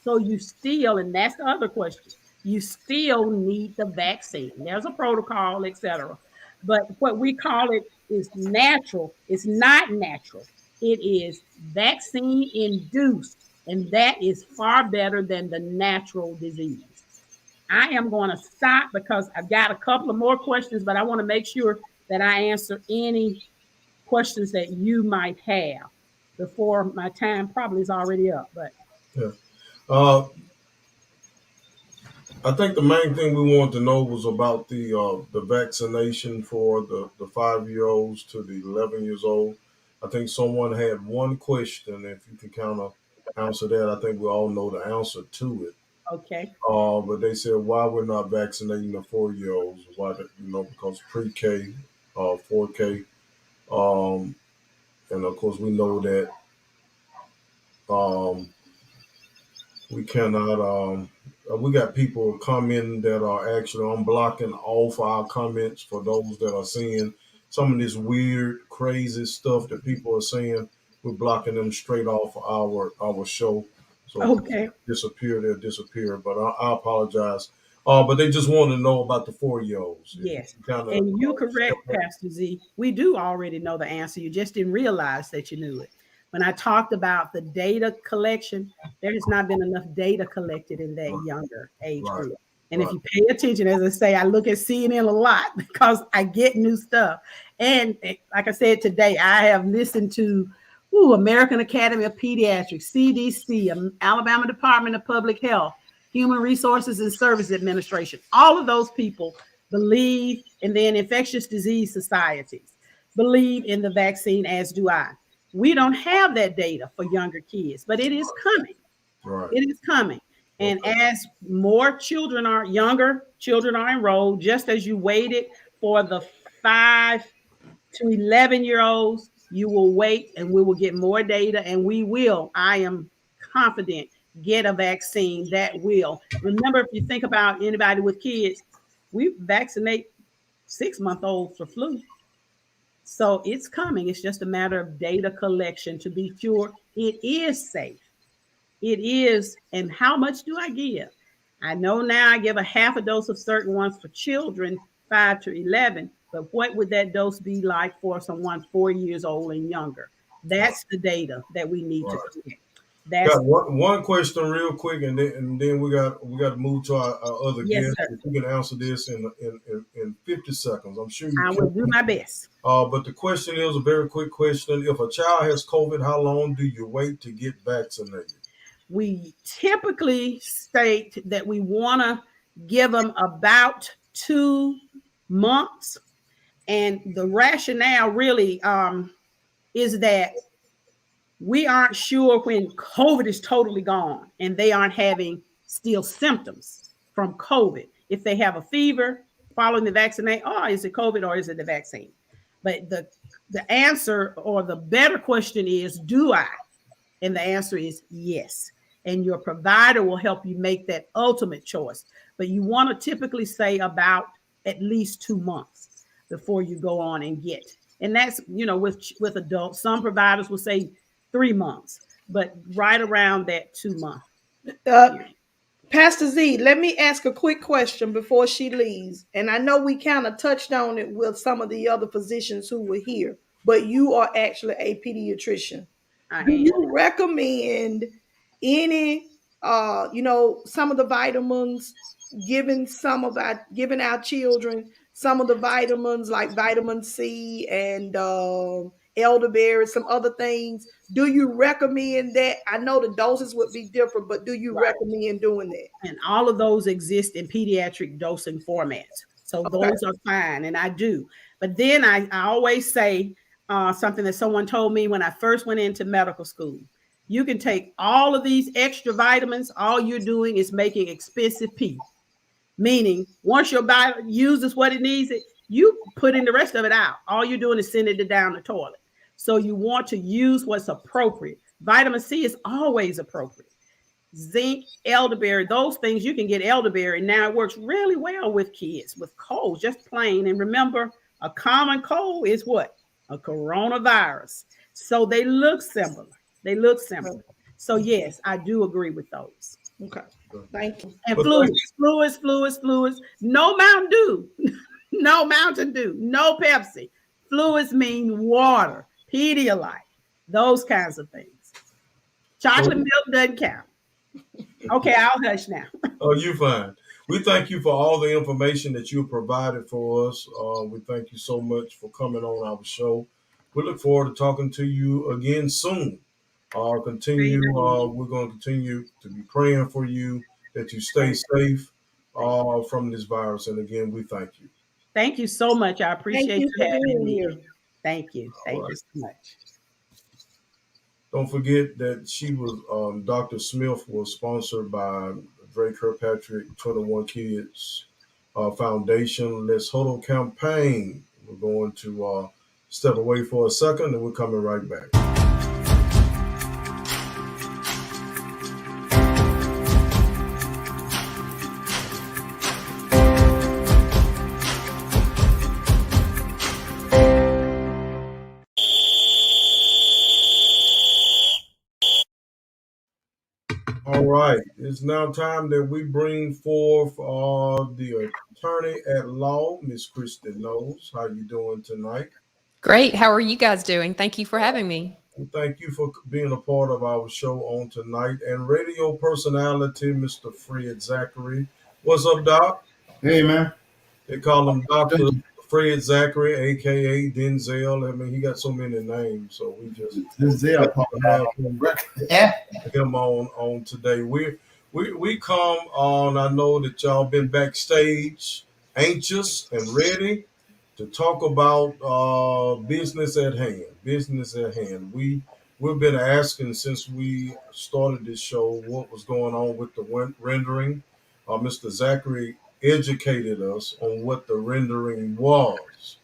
So you still, and that's the other question, you still need the vaccine. There's a protocol, etc. But what we call it is natural. It's not natural. It is vaccine induced, and that is far better than the natural disease. I am going to stop because I've got a couple of more questions, but I want to make sure that I answer any questions that you might have before my time probably is already up. But Yeah. Uh, I think the main thing we wanted to know was about the vaccination for the 5 year olds to the 11 years old. I think someone had one question. If you can kind of answer that, I think we all know the answer to it. okay. But they said why we're not vaccinating the 4 year olds? Why, because pre-K, 4K, um, and of course we know that um, we cannot. We got people commenting that are actually unblocking off our comments for those that are seeing some of this weird, crazy stuff that people are saying. We're blocking them straight off our show. So if they Okay. disappear, they'll disappear. But I apologize. But they just want to know about the 4 year olds. If you Yes. kind of And you step correct, back. Pastor Z. We do already know the answer. You just didn't realize that you knew it. When I talked about the data collection, there has not been enough data collected in that Right, younger age right, group. And if right. you pay attention, as I say, I look at CNN a lot because I get new stuff. And like I said today, I have listened to American Academy of Pediatrics, CDC, Alabama Department of Public Health, Human Resources and Service Administration. All of those people believe, and then infectious disease societies believe in the vaccine, as do I. We don't have that data for younger kids, but it is coming. Right. It is coming. And Okay. as more younger children are enrolled, just as you waited for the 5 to 11-year olds, you will wait and we will get more data and we will, I am confident, get a vaccine that will. Remember, if you think about anybody with kids, we vaccinate 6-month-olds for flu. So it's coming. It's just a matter of data collection to be sure it is safe. It is. And how much do I give? I know now I give a half a dose of certain ones for children 5 to 11, but what would that dose be like for someone 4 years old and younger? Right. That's the data that we need to Right. collect. That's Got one question real quick, and then we got to move to our other yes, guest. sir. If you can answer this in 50 seconds, I'm sure you I will do can. my best. But the question is a very quick question. If a child has COVID, how long do you wait to get vaccinated? We typically state that we want to give them about 2 months. And the rationale really is that we aren't sure when COVID is totally gone and they aren't having still symptoms from COVID. If they have a fever following the vaccination, oh, is it COVID or is it the vaccine? But the answer or the better question is, do I? And the answer is yes. And your provider will help you make that ultimate choice. But you want to typically say about at least 2 months before you go on and get. And that's, with adults, some providers will say 3 months, but right around that 2 month uh, period. Pastor Z, let me ask a quick question before she leaves. And I know we kind of touched on it with some of the other physicians who were here, but you are actually a pediatrician. I Do am. you recommend any some of the vitamins, giving our children some of the vitamins like vitamin C and elderberry, some other things? Do you recommend that? I know the doses would be different, but do you Right. recommend doing that? And all of those exist in pediatric dosing formats. So Okay. those are fine, and I do. But then I always say something that someone told me when I first went into medical school. You can take all of these extra vitamins. All you're doing is making expensive pee. Meaning, once your body uses what it needs, you putting the rest of it out. All you're doing is sending it down the toilet. So you want to use what's appropriate. Vitamin C is always appropriate. Zinc, elderberry, those things you can get elderberry. Now it works really well with kids with colds, just plain. And remember, a common cold is what? A coronavirus. So they look similar. They look similar. So yes, I do agree with those. Okay. Thank you. And But thank fluids. No Mountain Dew, no Mountain Dew, no Pepsi. Fluids mean water, Pedialyte, those kinds of things. Chocolate you. milk doesn't count. Okay, I'll hush now. Oh, you fine. We thank you for all the information that you provided for us. We thank you so much for coming on our show. We look forward to talking to you again soon. We're going to continue to be praying for you that you stay safe from this virus. And again, we thank you. Thank you so much. I Thank appreciate you you for having being me. here. Thank you. All Thank you right. so much. Don't forget that she was Dr. Smith was sponsored by Drake Kirkpatrick 21 Kids Foundation. Let's Huddle campaign. We're going to step away for a second, and we're coming right back. All right, it's now time that we bring forth the attorney at law, Miss Christie Knowles. How you doing tonight? Great. How are you guys doing? Thank you for having me. And thank you for being a part of our show on tonight. And radio personality, Mr. Fred Zackary. What's up, Doc? Hey, man. They call him Dr. Fred Zackary, aka Denzel. I mean, he got so many names, so we just Denzel have him on today. We come on. I know that y'all been backstage, anxious and ready to talk about business at hand. Business at hand. We've been asking since we started this show what was going on with the rendering. Mr. Zackary educated us on what the rendering was.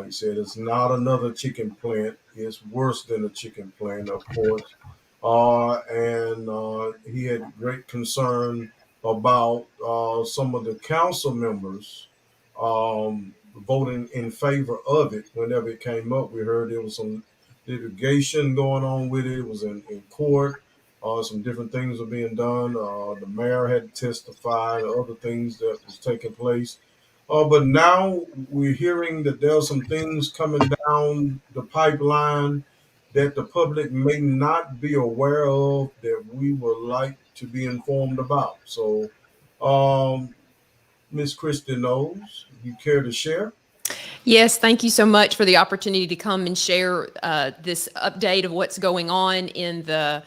He said it's not another chicken plant. It's worse than a chicken plant, of course. And he had great concern about some of the council members voting in favor of it whenever it came up. We heard there was some litigation going on with it. It was in court. Some different things were being done. The mayor had to testify, other things that was taking place. But now we're hearing that there are some things coming down the pipeline that the public may not be aware of that we would like to be informed about. So, Miss Christie Knowles, you care to share? Yes, thank you so much for the opportunity to come and share this update of what's going on in the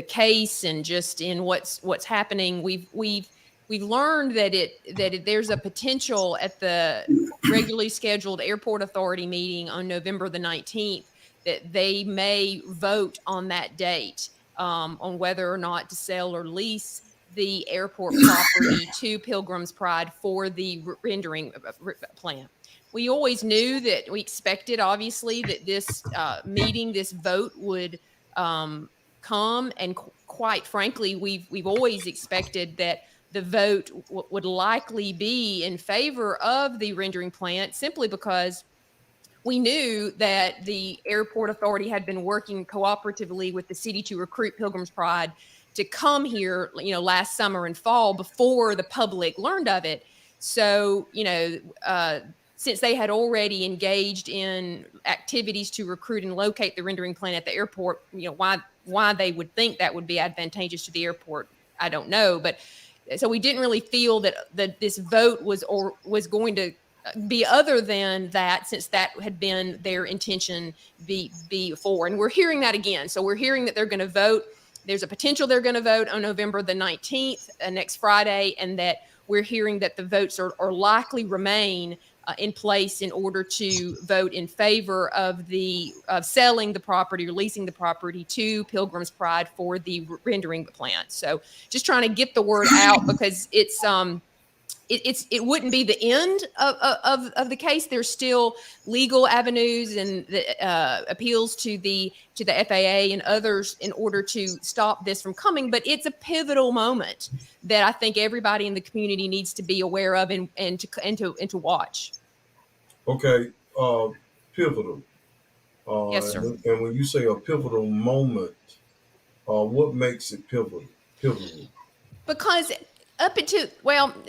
case and just in what's happening. We've learned that there's a potential at the regularly scheduled airport authority meeting on November the 19th that they may vote on that date on whether or not to sell or lease the airport property to Pilgrim's Pride for the rendering plan. We always knew that we expected, obviously, that this meeting, this vote would come, and quite frankly, we've always expected that the vote would likely be in favor of the rendering plant, simply because we knew that the airport authority had been working cooperatively with the city to recruit Pilgrim's Pride come here, last summer and fall before the public learned of it. So, since they had already engaged in activities to recruit and locate the rendering plant at the airport, why they would think that would be advantageous to the airport, I don't know. But so we didn't really feel that this vote was going to be other than that, since that had been their intention before. And we're hearing that again. So we're hearing that they're going to vote. There's a potential they're going to vote on November the 19th, next Friday, and that we're hearing that the votes are likely remain in place in order to vote in favor of selling the property or leasing the property to Pilgrim's Pride for the rendering plant. So just trying to get the word out, because it wouldn't be the end of the case. There's still legal avenues and the appeals to the FAA and others in order to stop this from coming. But it's a pivotal moment that I think everybody in the community needs to be aware of and to watch. Okay, pivotal. Yes, sir. And when you say a pivotal moment, what makes it pivotal? Because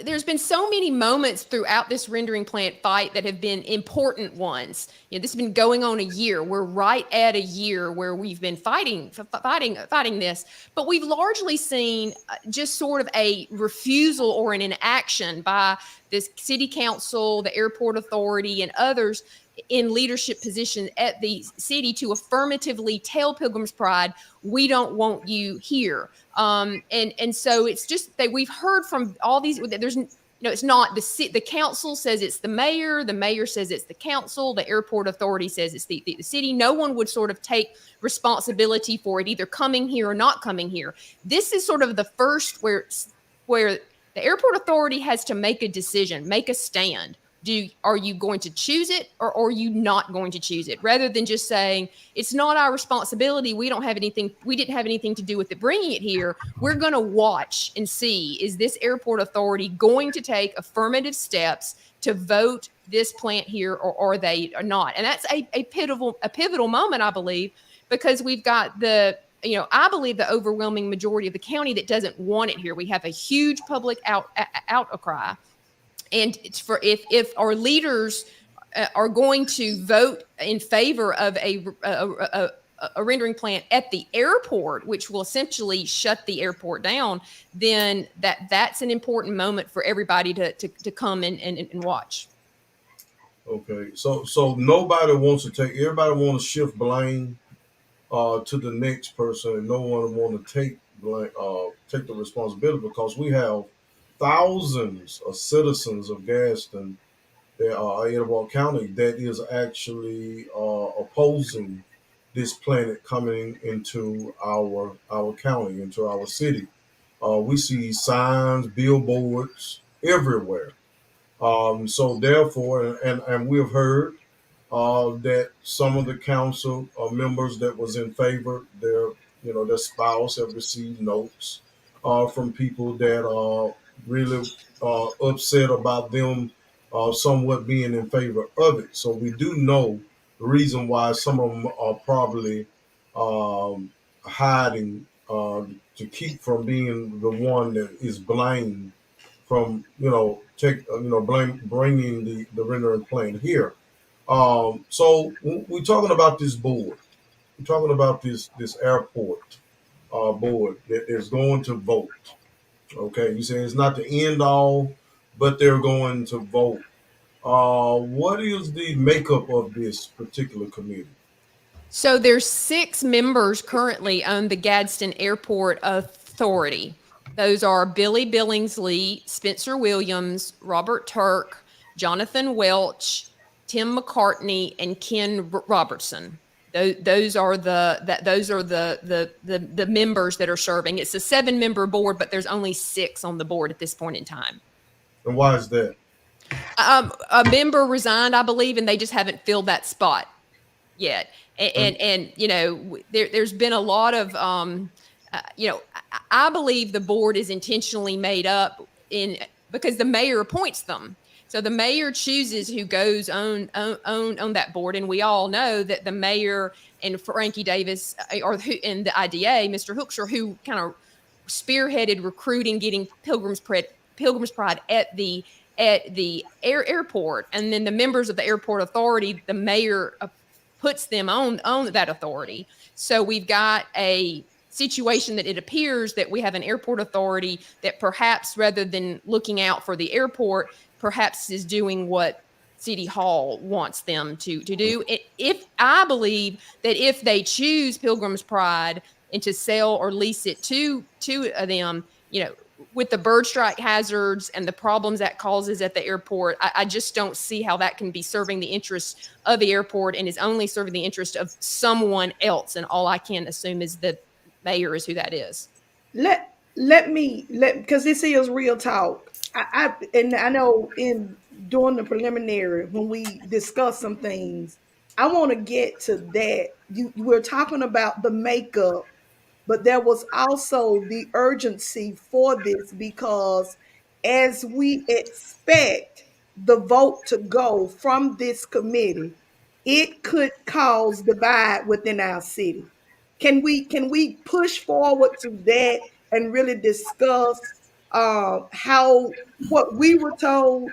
there's been so many moments throughout this rendering plant fight that have been important ones. This has been going on a year. We're right at a year where we've been fighting this, but we've largely seen just sort of a refusal or an inaction by this city council, the airport authority, and others in leadership positions at the city to affirmatively tell Pilgrim's Pride, we don't want you here. And so it's just that we've heard from all these, there's, it's not the council says it's the mayor says it's the council, the airport authority says it's the city. No one would sort of take responsibility for it either coming here or not coming here. This is sort of the first where the airport authority has to make a decision, make a stand. Are you going to choose it, or are you not going to choose it? Rather than just saying, it's not our responsibility, we didn't have anything to do with it bringing it here. We're going to watch and see, is this airport authority going to take affirmative steps to vote this plant here, or are they not? And that's a pivotal moment, I believe, because we've got I believe the overwhelming majority of the county that doesn't want it here. We have a huge public outcry. And it's if our leaders are going to vote in favor of a rendering plant at the airport, which will essentially shut the airport down, then that's an important moment for everybody to come and watch. Okay, so nobody wants to everybody wants to shift blame to the next person, and no one want to take the responsibility, because we have thousands of citizens of Gaston that are Edgewater County that is actually opposing this planet coming into our county, into our city. We see signs, billboards everywhere. So therefore, and we have heard that some of the council members that was in favor, their spouse have received notes from people that are really upset about them somewhat being in favor of it. So we do know the reason why some of them are probably hiding to keep from being the one that is blamed from bringing the rendering plant here. So we're talking about this board. We're talking about this airport board that is going to vote. Okay, you say it's not the end all, but they're going to vote. What is the makeup of this particular committee? So there's 6 members currently on the Gadsden Airport Authority. Those are Billy Billingsley, Spencer Williams, Robert Turk, Jonathan Welch, Tim McCartney, and Ken Robertson. Those are the members that are serving. It's a 7-member board, but there's only 6 on the board at this point in time. And why is that? A member resigned, I believe, and they just haven't filled that spot yet. And there's been a lot of I believe the board is intentionally made up because the mayor appoints them. So the mayor chooses who goes on that board, and we all know that the mayor and Frankie Davis and the IDA, Mr. Hookshire, who kind of spearheaded recruiting, getting Pilgrim's Pride at the airport, and then the members of the airport authority, the mayor puts them on that authority. So we've got a situation that it appears that we have an airport authority that perhaps, rather than looking out for the airport, perhaps is doing what City Hall wants them to do. If I believe that if they choose Pilgrim's Pride and to sell or lease it to them, with the bird strike hazards and the problems that causes at the airport, I just don't see how that can be serving the interests of the airport, and is only serving the interest of someone else. And all I can assume is the mayor is who that is. Let me because this is real talk. I know in during the preliminary when we discuss some things, I want to get to that. We're talking about the makeup, but there was also the urgency for this because as we expect the vote to go from this committee, it could cause divide within our city. Can we push forward to that and really discuss how what we were told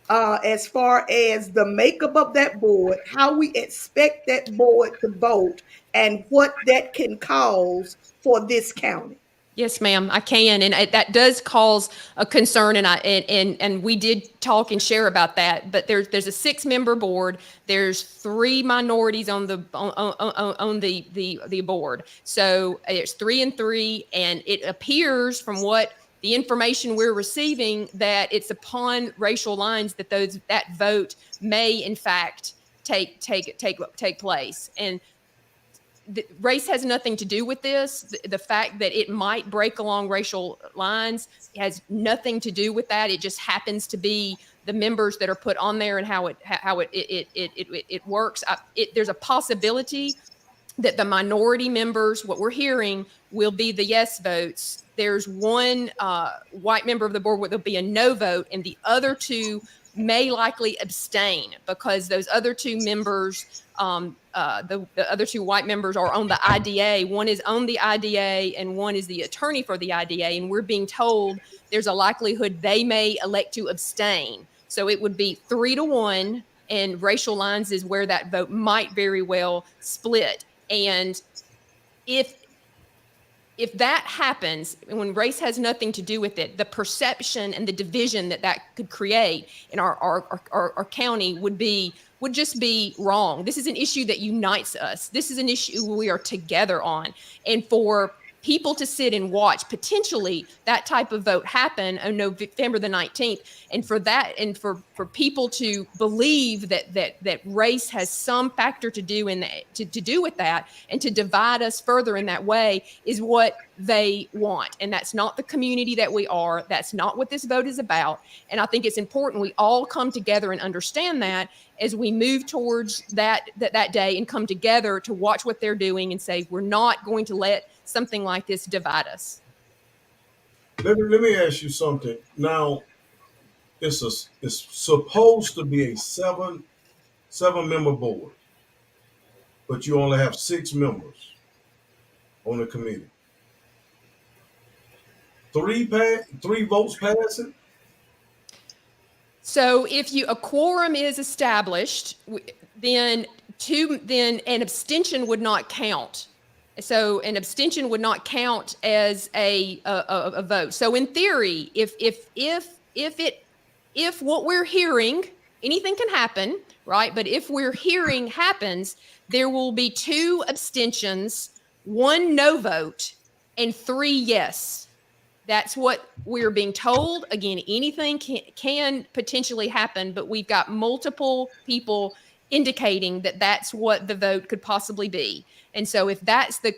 as far as the makeup of that board, how we expect that board to vote, and what that can cause for this county? Yes, ma'am, I can, and that does cause a concern, and we did talk and share about that. But there's a 6-member board. There's 3 minorities on the board, so it's 3 and 3, and it appears from what the information we're receiving that it's upon racial lines that that vote may in fact take place. And race has nothing to do with this. The fact that it might break along racial lines has nothing to do with that. It just happens to be the members that are put on there and how it works. There's a possibility that the minority members, what we're hearing, will be the yes votes. There's one white member of the board where there'll be a no vote, and the other 2 may likely abstain because those other 2 members, the other 2 white members, are on the IDA. One is on the IDA and one is the attorney for the IDA. And we're being told there's a likelihood they may elect to abstain. So it would be 3-1, and racial lines is where that vote might very well split. And if that happens, when race has nothing to do with it, the perception and the division that could create in our county would just be wrong. This is an issue that unites us. This is an issue we are together on. And for people to sit and watch potentially that type of vote happen on November the 19th, and for that, and for people to believe that race has some factor to do with that, and to divide us further in that way, is what they want. And that's not the community that we are. That's not what this vote is about. And I think it's important we all come together and understand that as we move towards that day, and come together to watch what they're doing and say, we're not going to let something like this divide us. Let me ask you something. Now, it's supposed to be a seven-member board, but you only have 6 members on the committee. 3 votes pass it? So if a quorum is established, then an abstention would not count. So an abstention would not count as a vote. So in theory, if what we're hearing, anything can happen, right? But if we're hearing happens, there will be 2 abstentions, 1 no vote, and 3 yes. That's what we're being told. Again, anything can potentially happen, but we've got multiple people indicating that that's what the vote could possibly be. And so if that's the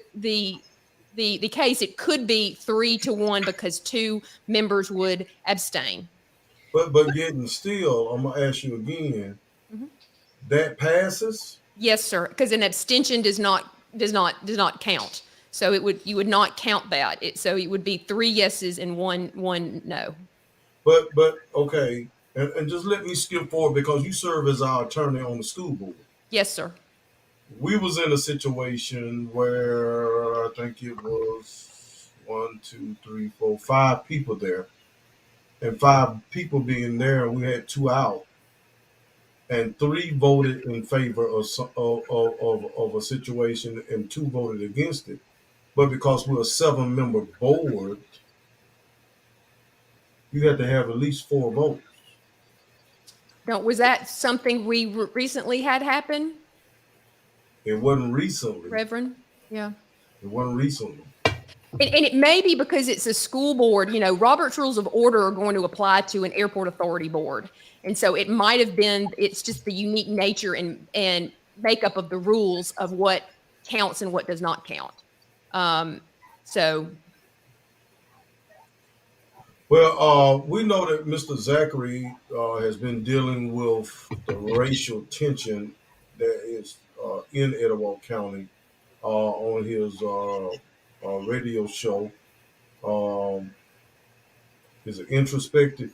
case, it could be 3-1 because 2 members would abstain. But getting still, I'm gonna ask you again. Mm-hmm. That passes? Yes, sir. Because an abstention does not count. So you would not count that. So it would be 3 yeses and one no. But okay, and just let me skip forward because you serve as our attorney on the school board. Yes, sir. We was in a situation where I think it was one, two, three, four, 5 people there, and 5 people being there, we had 2 out, and 3 voted in favor of of a situation, and 2 voted against it. But because we're a 7-member board, you had to have at least 4 votes. Now, was that something we recently had happen, It wasn't recently. Reverend? Yeah. It wasn't recently. And it may be because it's a school board. You know, Robert's Rules of Order are going to apply to an airport authority board. And so it might have been, it's just the unique nature and makeup of the rules of what counts and what does not count. So. Well, we know that Mr. Zackary has been dealing with the racial tension that is in Etowah County on his radio show. Is it introspective?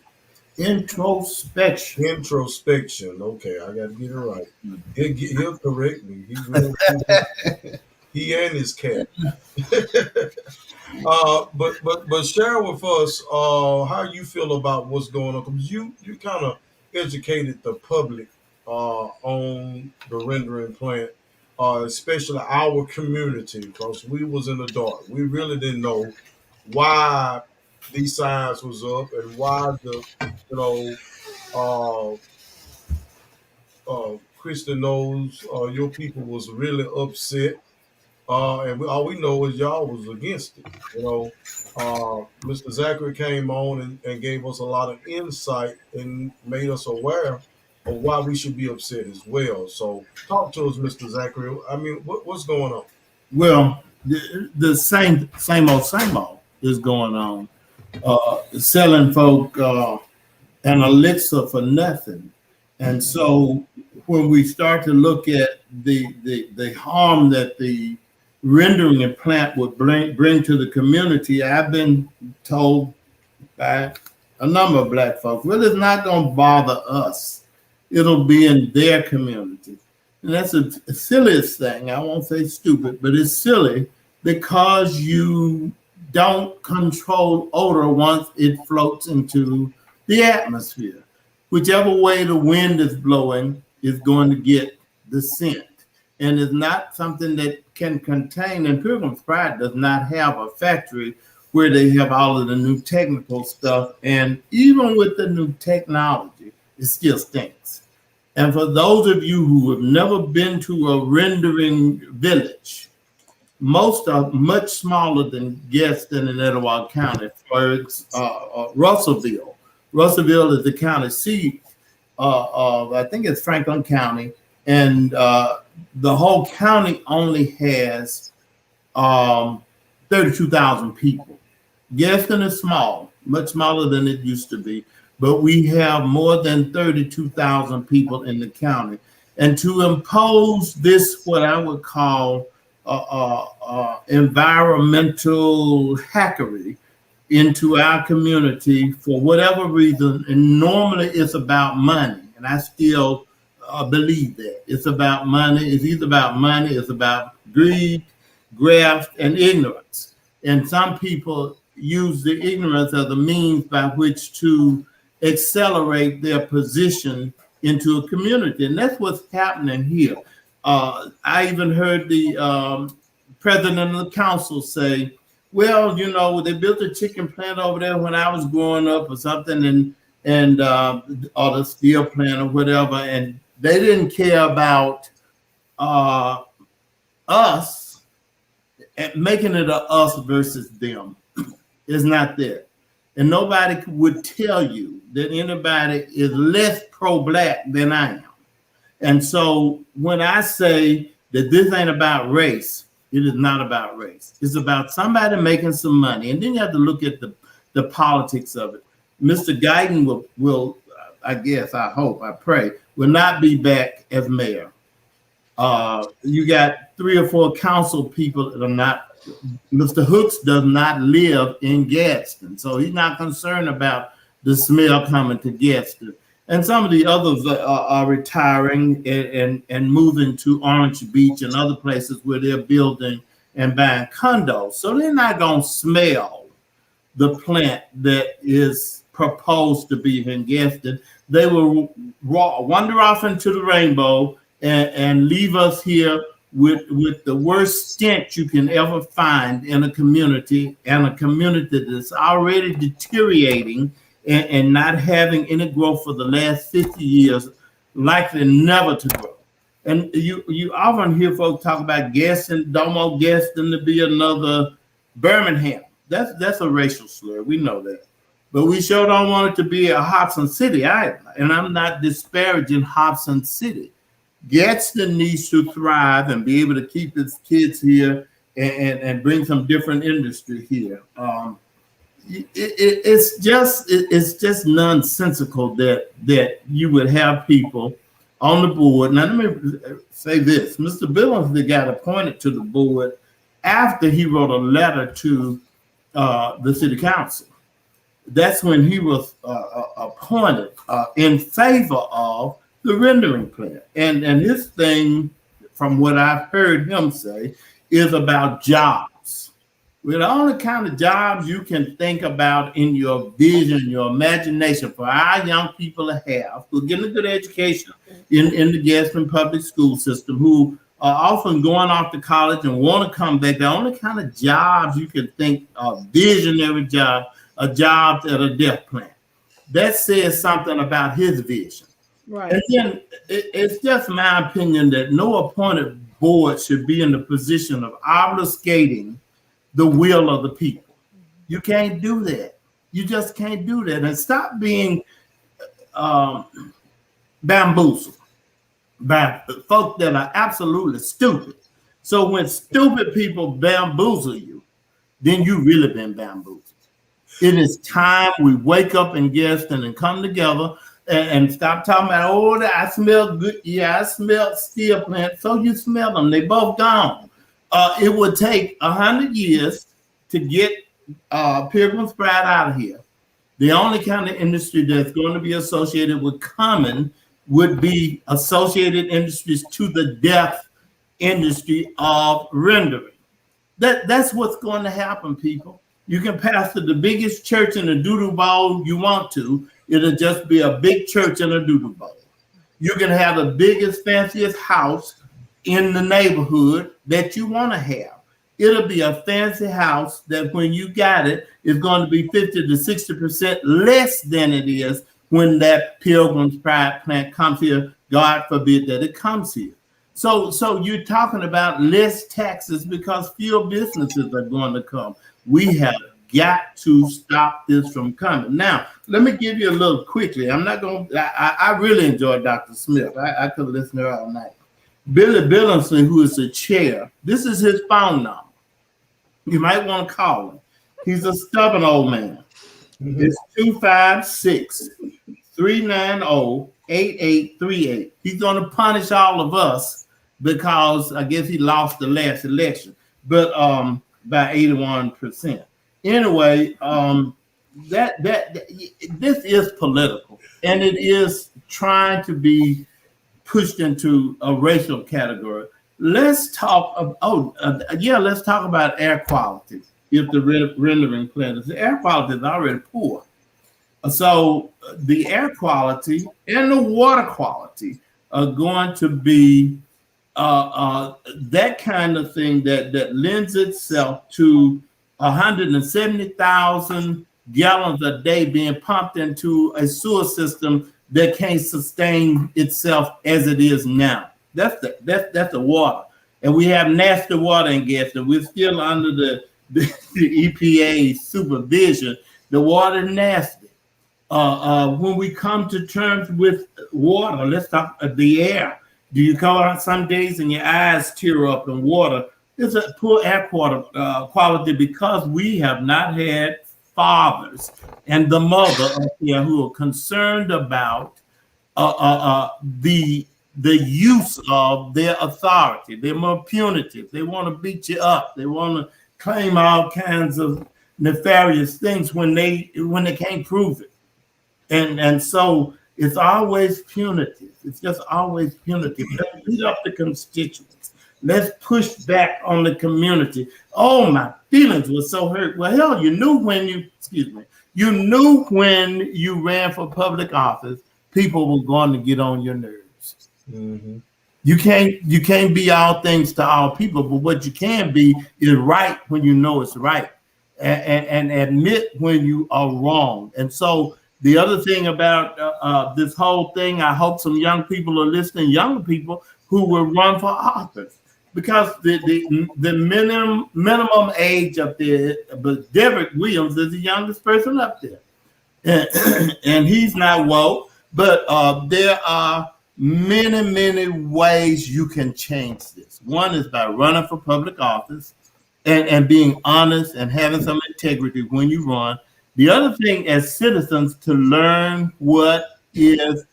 Introspection. Introspection. Okay, I got to get it right. He'll correct me. He will. He and his cat. But share with us how you feel about what's going on, because you kind of educated the public on the rendering plant, especially our community, because we was in the dark. We really didn't know why these signs was up and why Christie knows your people was really upset. And all we know is y'all was against it. Mr. Zackary came on and gave us a lot of insight and made us aware of why we should be upset as well. So talk to us, Mr. Zackary. I mean, what's going on? Well, the same old is going on. Selling folk an elixir for nothing. And so when we start to look at the harm that the rendering a plant would bring to the community, I've been told by a number of black folks, well, it's not going to bother us. It'll be in their community. And that's the silliest thing. I won't say stupid, but it's silly because you don't control odor once it floats into the atmosphere. Whichever way the wind is blowing is going to get the scent. And it's not something that can contain, and Pilgrim's Pride does not have a factory where they have all of the new technical stuff. And even with the new technology, it still stinks. And for those of you who have never been to a rendering village, most are much smaller than Gaston in Etowah County. For Russellville. Russellville is the county seat of, I think it's Franklin County. And the whole county only has 32,000 people. Gaston is small, much smaller than it used to be, but we have more than 32,000 people in the county. And to impose this, what I would call environmental hackery into our community for whatever reason, and normally it's about money, and I still believe that. It's about money. It's either about money, it's about greed, graft, and ignorance. And some people use the ignorance as a means by which to accelerate their position into a community. And that's what's happening here. I even heard the president of the council say, well, you know, they built a chicken plant over there when I was growing up or something, and or the steel plant or whatever, and they didn't care about us and making it a us versus them. It's not there. And nobody would tell you that anybody is less pro-black than I am. And so when I say that this ain't about race, it is not about race. It's about somebody making some money. And then you have to look at the politics of it. Mr. Guyton will, I guess, I hope, I pray, will not be back as mayor. You got 3 or 4 council people that are not. Mr. Hooks does not live in Gadsden, so he's not concerned about the smell coming to Gadsden. And some of the others are retiring and moving to Orange Beach and other places where they're building and buying condos. So they're not going to smell the plant that is proposed to be ingested. They will wander off into the rainbow and leave us here with the worst stench you can ever find in a community, and a community that's already deteriorating and not having any growth for the last 50 years, likely never to grow. And you often hear folks talk about Gaston, Domo Gaston to be another Birmingham. That's a racial slur. We know that. But we sure don't want it to be a Hobson City either. And I'm not disparaging Hobson City. Gadsden needs to thrive and be able to keep its kids here and bring some different industry here. It's just nonsensical that you would have people on the board. Now, let me say this. Mr. Billingsley got appointed to the board after he wrote a letter to the city council. That's when he was appointed in favor of the rendering plan. And his thing, from what I've heard him say, is about jobs. Well, the only kind of jobs you can think about in your vision, your imagination for our young people to have, who are getting a good education in the Gadsden public school system, who are often going off to college and want to come back, the only kind of jobs you can think of, visionary jobs, are jobs at a death plant. That says something about his vision. Right. And then it's just my opinion that no appointed board should be in the position of obfuscating the will of the people. You can't do that. You just can't do that. And stop being bamboozled by folk that are absolutely stupid. So when stupid people bamboozle you, then you really been bamboozled. It is time we wake up in Gadsden and come together and stop talking about, oh, I smell good. Yeah, I smell steel plant. So you smell them. They both gone. It would take 100 years to get Pilgrim's Pride out of here. The only kind of industry that's going to be associated with common would be associated industries to the death industry of rendering. That's what's going to happen, people. You can pastor the biggest church in a doo-doo bowl you want to. It'll just be a big church in a doo-doo bowl. You can have the biggest, fanciest house in the neighborhood that you want to have. It'll be a fancy house that when you got it, is going to be 50 to 60% less than it is when that Pilgrim's Pride plant comes here. God forbid that it comes here. So you're talking about less taxes because fewer businesses are going to come. We have got to stop this from coming. Now, let me give you a little quickly. I'm not going to, I really enjoyed Dr. Smith. I could listen to her all night. Billy Billingsley, who is the chair, this is his phone number. You might want to call him. He's a stubborn old man. Mm-hmm. It's 256-390-8838. He's going to punish all of us because I guess he lost the last election, but by 81%. Anyway, this is political, and it is trying to be pushed into a racial category. Let's talk let's talk about air quality. If the rendering plant is, the air quality is already poor. So the air quality and the water quality are going to be that kind of thing that lends itself to 170,000 gallons a day being pumped into a sewer system that can't sustain itself as it is now. That's the water. And we have nasty water in Gadsden. We're still under the EPA supervision. The water is nasty. When we come to terms with water, let's talk the air. Do you come out some days and your eyes tear up in water? It's a poor air quality because we have not had fathers and the mother up here who are concerned about the use of their authority. They're more punitive. They want to beat you up. They want to claim all kinds of nefarious things when they can't prove it. And so it's always punitive. It's just always punitive. Let's beat up the constituents. Let's push back on the community. Oh, my feelings were so hurt. Well, hell, you knew when you ran for public office, people were going to get on your nerves. Mm-hmm. You can't be all things to all people, but what you can be is right when you know it's right, and admit when you are wrong. And so the other thing about this whole thing, I hope some young people are listening, young people who will run for office, because the minimum age up there, but Derek Williams is the youngest person up there, and he's not woke, but there are many ways you can change this. One is by running for public office and being honest and having some integrity when you run. The other thing, as citizens, to learn what is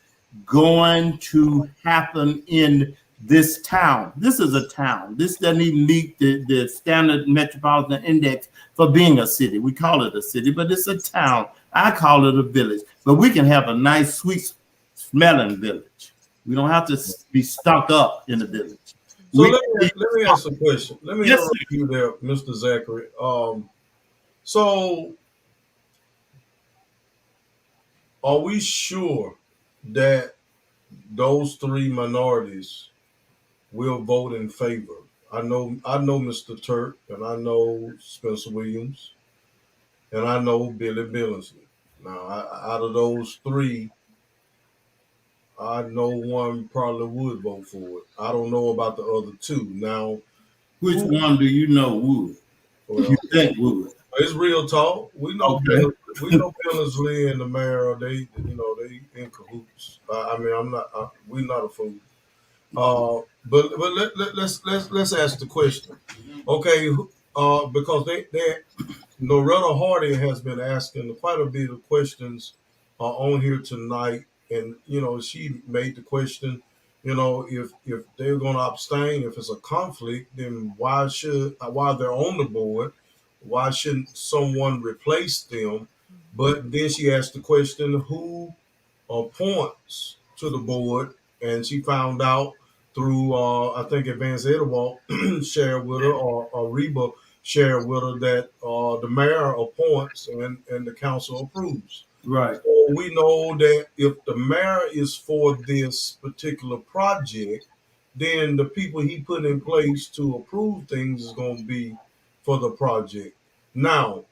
going to happen in this town. This is a town. This doesn't even meet the standard metropolitan index for being a city. We call it a city, but it's a town. I call it a village. But we can have a nice, sweet smelling village. We don't have to be stunk up in the village. So let me ask a question. Let me Yes, ask you there, Mr. Zackary. So are we sure that those three minorities will vote in favor? I know Mr. Turk, and I know Spencer Williams, and I know Billy Billingsley. Now, out of those three, I know one probably would vote for it. I don't know about the other two. Now, which one do you know would? Well, you think would? It's real talk. We know Billingsley and the mayor. They in cahoots. We're not a fool. But let's ask the question. Okay, because they Loretta Hardy has been asking quite a bit of questions on here tonight, and she made the question. If they're going to abstain, if it's a conflict, then while they're on the board, why shouldn't someone replace them? But then she asked the question, who appoints to the board? And she found out through, I think Advance Edwalt shared with her, or Reba shared with her, that the mayor appoints and the council approves. Right. So we know that if the mayor is for this particular project, then the people he put in place to approve things is going to be for the project. Now,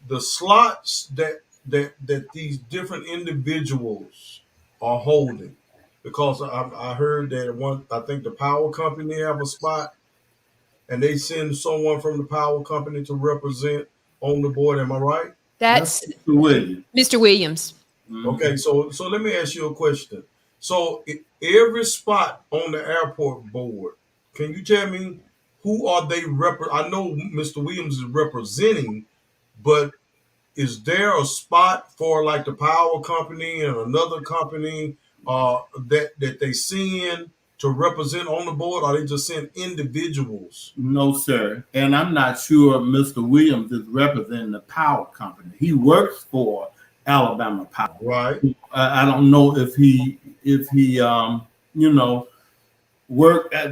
the slots that these different individuals are holding, because I heard that I think the power company have a spot, and they send someone from the power company to represent on the board. Am I right? That's Mr. Williams. Mr. Williams. Mm-hmm. Okay, so let me ask you a question. So every spot on the airport board, can you tell me who are they I know Mr. Williams is representing, but is there a spot for like the power company and another company that they send to represent on the board, or they just send individuals? No, sir. And I'm not sure Mr. Williams is representing the power company. He works for Alabama Power. Right. I don't know if he work at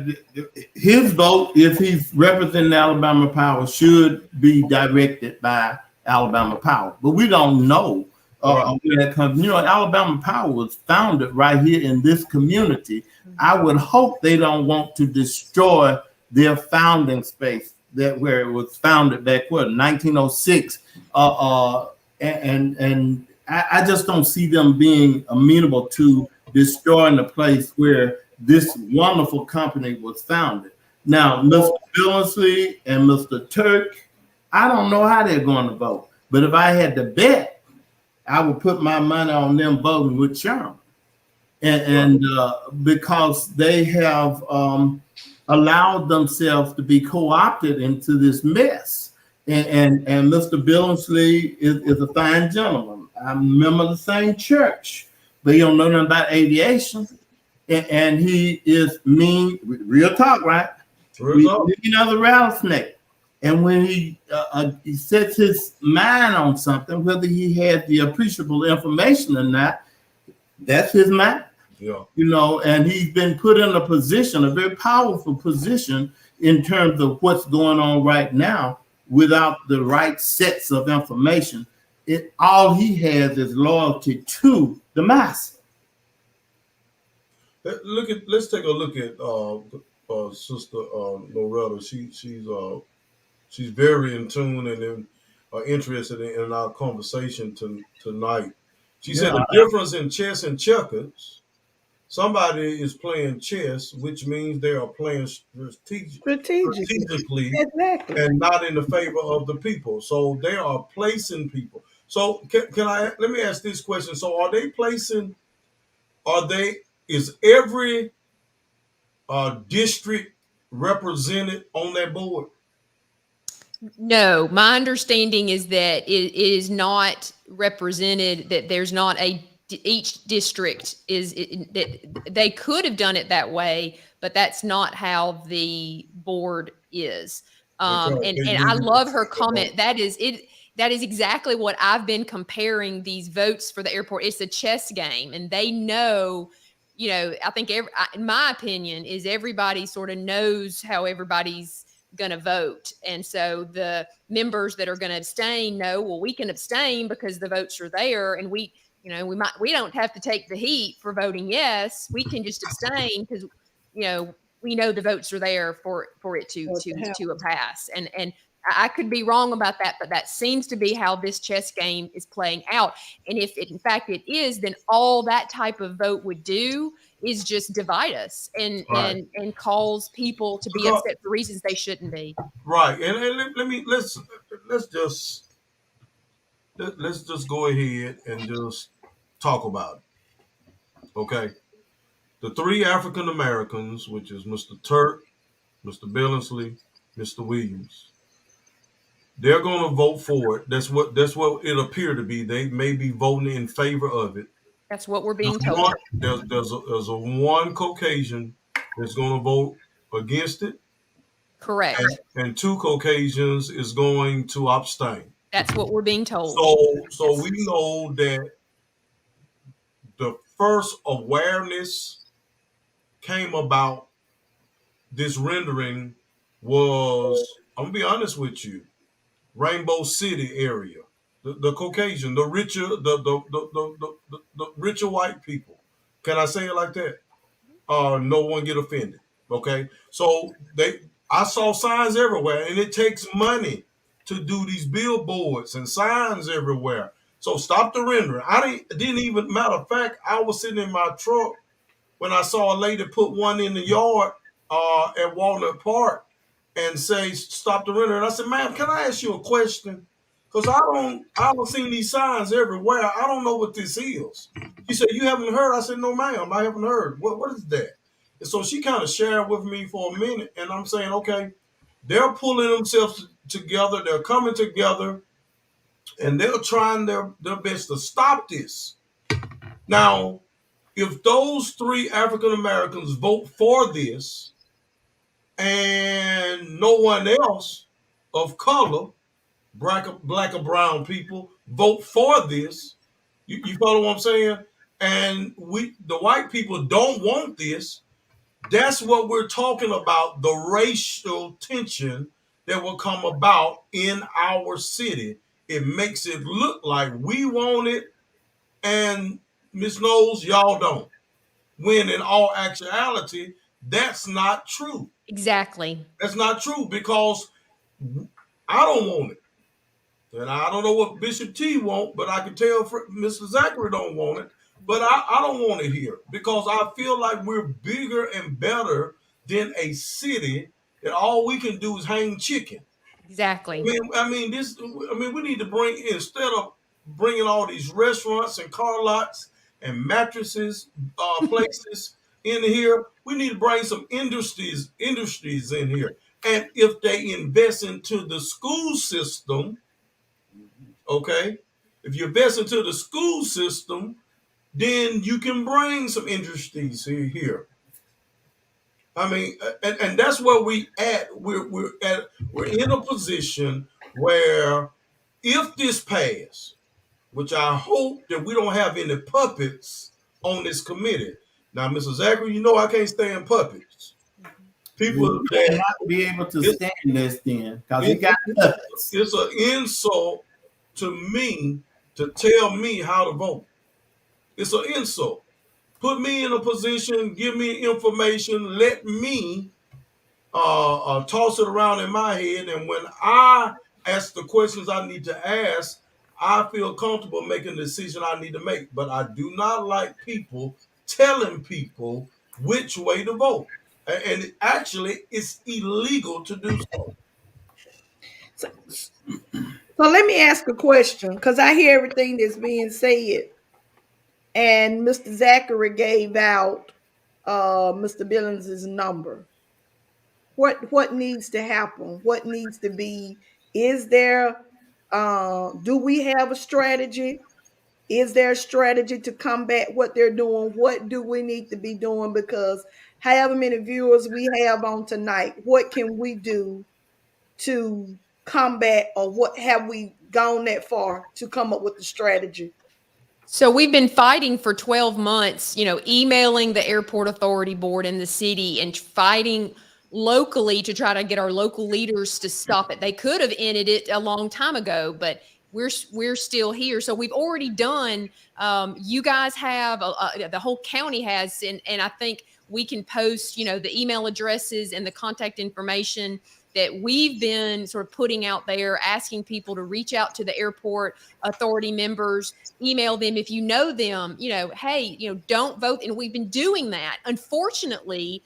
his vote, if he's representing Alabama Power, should be directed by Alabama Power. But we don't know where that comes. Alabama Power was founded right here in this community. I would hope they don't want to destroy their founding space, that where it was founded back in 1906. And I just don't see them being amenable to destroying the place where this wonderful company was founded. Now, Mr. Billingsley and Mr. Turk, I don't know how they're going to vote. But if I had to bet, I would put my money on them voting with Sherman. And because they have allowed themselves to be co-opted into this mess. And Mr. Billingsley is a fine gentleman. I remember the same church, but he don't know nothing about aviation. And he is mean, real talk, right? Another rattlesnake. And when he sets his mind on something, whether he had the appreciable information or not, that's his mind. Yeah. And he's been put in a position, a very powerful position in terms of what's going on right now without the right sets of information. All he has is loyalty to the master. Let's take a look at Sister Loretta. She's very in tune and interested in our conversation tonight. She said Yeah, the difference in chess and checkers. Somebody is playing chess, which means they are playing Strategically. strategically Exactly. and not in the favor of the people. So they are placing people. So can I let me ask this question? So are they placing? Are they? Is every district represented on that board? No, my understanding is that it is not represented, that there's not each district that they could have done it that way, but that's not how the board is. Okay. And I love her comment. That is it. That is exactly what I've been comparing these votes for the airport. It's a chess game, and they know. I think in my opinion, is everybody sort of knows how everybody's going to vote. And so the members that are going to abstain know, well, we can abstain because the votes are there, and we don't have to take the heat for voting yes. We can just abstain because we know the votes are there for it to a pass. And I could be wrong about that, but that seems to be how this chess game is playing out. And if in fact it is, then all that type of vote would do is just divide us and cause people to be upset for reasons they shouldn't be. Right. And let's just go ahead and just talk about it. Okay. The three African Americans, which is Mr. Turk, Mr. Billingsley, Mr. Williams, they're going to vote for it. That's what it appeared to be. They may be voting in favor of it. That's what we're being told. There's a one Caucasian that's going to vote against it. Correct. And two Caucasians is going to abstain. That's what we're being told. So we know that the first awareness came about this rendering was, I'm gonna be honest with you, Rainbow City area. The Caucasian, the richer white people. Can I say it like that? No one get offended. Okay. So I saw signs everywhere, and it takes money to do these billboards and signs everywhere. So stop the rendering. Didn't even, matter of fact, I was sitting in my truck when I saw a lady put one in the yard at Walnut Park and say, stop the renter. And I said, ma'am, can I ask you a question? Because I've seen these signs everywhere. I don't know what this is. She said, you haven't heard? I said, no, ma'am, I haven't heard. What is that? And so she kind of shared with me for a minute. And I'm saying, okay, they're pulling themselves together. They're coming together. And they're trying their best to stop this. Now, if those three African Americans vote for this and no one else of color, black or brown people, vote for this, you follow what I'm saying? And the white people don't want this. That's what we're talking about, the racial tension that will come about in our city. It makes it look like we want it, and Ms. Knowles, y'all don't. When in all actuality, that's not true. Exactly. That's not true because I don't want it. And I don't know what Bishop T want, but I can tell Mr. Zackary don't want it. But I don't want it here because I feel like we're bigger and better than a city that all we can do is hang chicken. Exactly. We need to instead of bringing all these restaurants and car lots and mattresses places in here, we need to bring some industries in here. And if they invest into the school system, okay, if you invest into the school system, then you can bring some industries here. I mean, and that's where we at. We're in a position where if this pass, which I hope that we don't have any puppets on this committee. Now, Mr. Zackary, you know I can't stand puppets. People You may that not be able to it's, stand this then because you it, got it, puppets. it's an insult to me to tell me how to vote. It's an insult. Put me in a position, give me information, let me toss it around in my head, and when I ask the questions I need to ask, I feel comfortable making the decision I need to make. But I do not like people telling people which way to vote, and actually, it's illegal to do so. So, so let me ask a question because I hear everything that's being said, and Mr. Zachary gave out Mr. Billings's number. What needs to happen? What needs to be? Is there? Do we have a strategy? Is there a strategy to combat what they're doing? What do we need to be doing? Because however many viewers we have on tonight, what can we do to combat, or what have we gone that far to come up with the strategy? So we've been fighting for 12 months, emailing the airport authority board in the city and fighting locally to try to get our local leaders to stop it. They could have ended it a long time ago, but we're still here. So we've already done. You guys have, the whole county has, and I think we can post, the email addresses and the contact information that we've been sort of putting out there, asking people to reach out to the airport authority members, email them if you know them, hey, don't vote. And we've been doing that. Unfortunately,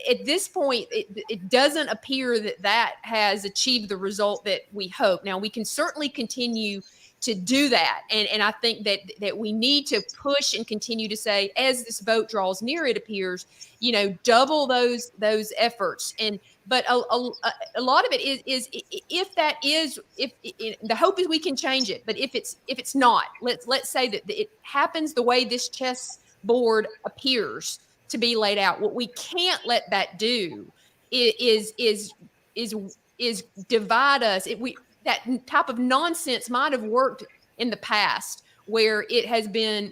at this point, it doesn't appear that has achieved the result that we hope. Now, we can certainly continue to do that. And I think that we need to push and continue to say, as this vote draws near, it appears, double those efforts. But a lot of it is if the hope is we can change it. But if it's not, let's say that it happens the way this chess board appears to be laid out. What we can't let that do is divide us. That type of nonsense might have worked in the past, where it has been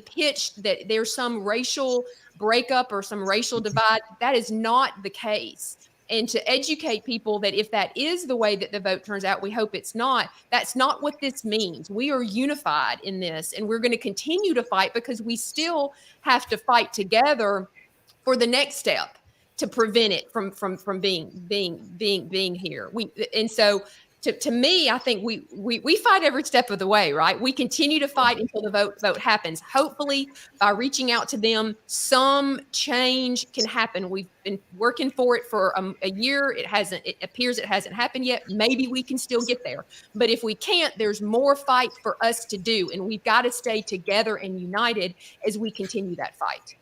pitched that there's some racial breakup or some racial divide. That is not the case. And to educate people that if that is the way that the vote turns out, we hope it's not. That's not what this means. We are unified in this, and we're going to continue to fight because we still have to fight together for the next step to prevent it from being here. To me, I think we fight every step of the way, right? We continue to fight until the vote happens. Hopefully, by reaching out to them, some change can happen. We've been working for it for a year. It appears it hasn't happened yet. Maybe we can still get there. But if we can't, there's more fight for us to do. And we've got to stay together and united as we continue that fight.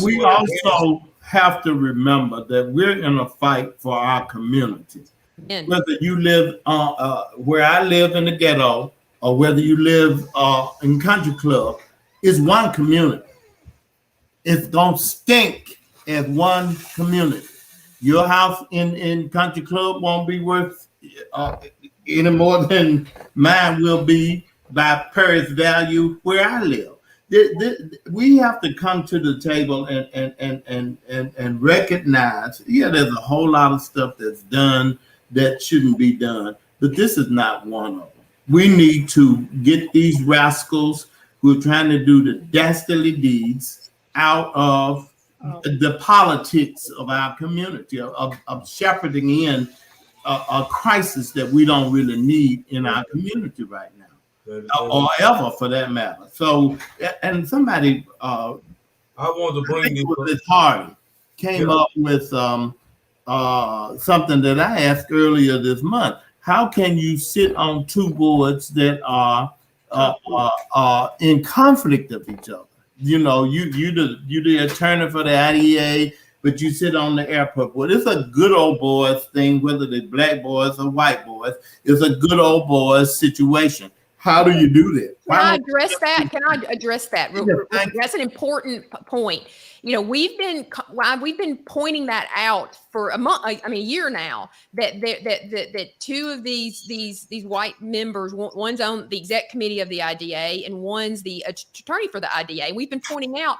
We also have to remember that we're in a fight for our community. Whether you live where I live in the ghetto or whether you live in country club, it's one community. It's gonna stink as one community. Your house in country club won't be worth any more than mine will be by Paris value where I live. We have to come to the table and recognize, there's a whole lot of stuff that's done that shouldn't be done, but this is not one of them. We need to get these rascals who are trying to do the dastardly deeds out of the politics of our community, of shepherding in a crisis that we don't really need in our community right now, or ever for that matter. So, and somebody, I wanted to bring this Hardy came up with something that I asked earlier this month. How can you sit on two boards that are in conflict of each other? You the attorney for the IDA, but you sit on the airport board. It's a good old boys thing, whether they're black boys or white boys. It's a good old boys situation. How do you do that? Can I address that? Can I address that? Yeah, That's an important point. You know, we've been pointing that out for a month. I mean, a year now. That two of these white members, one's on the exec committee of the IDA and one's the attorney for the IDA. We've been pointing out,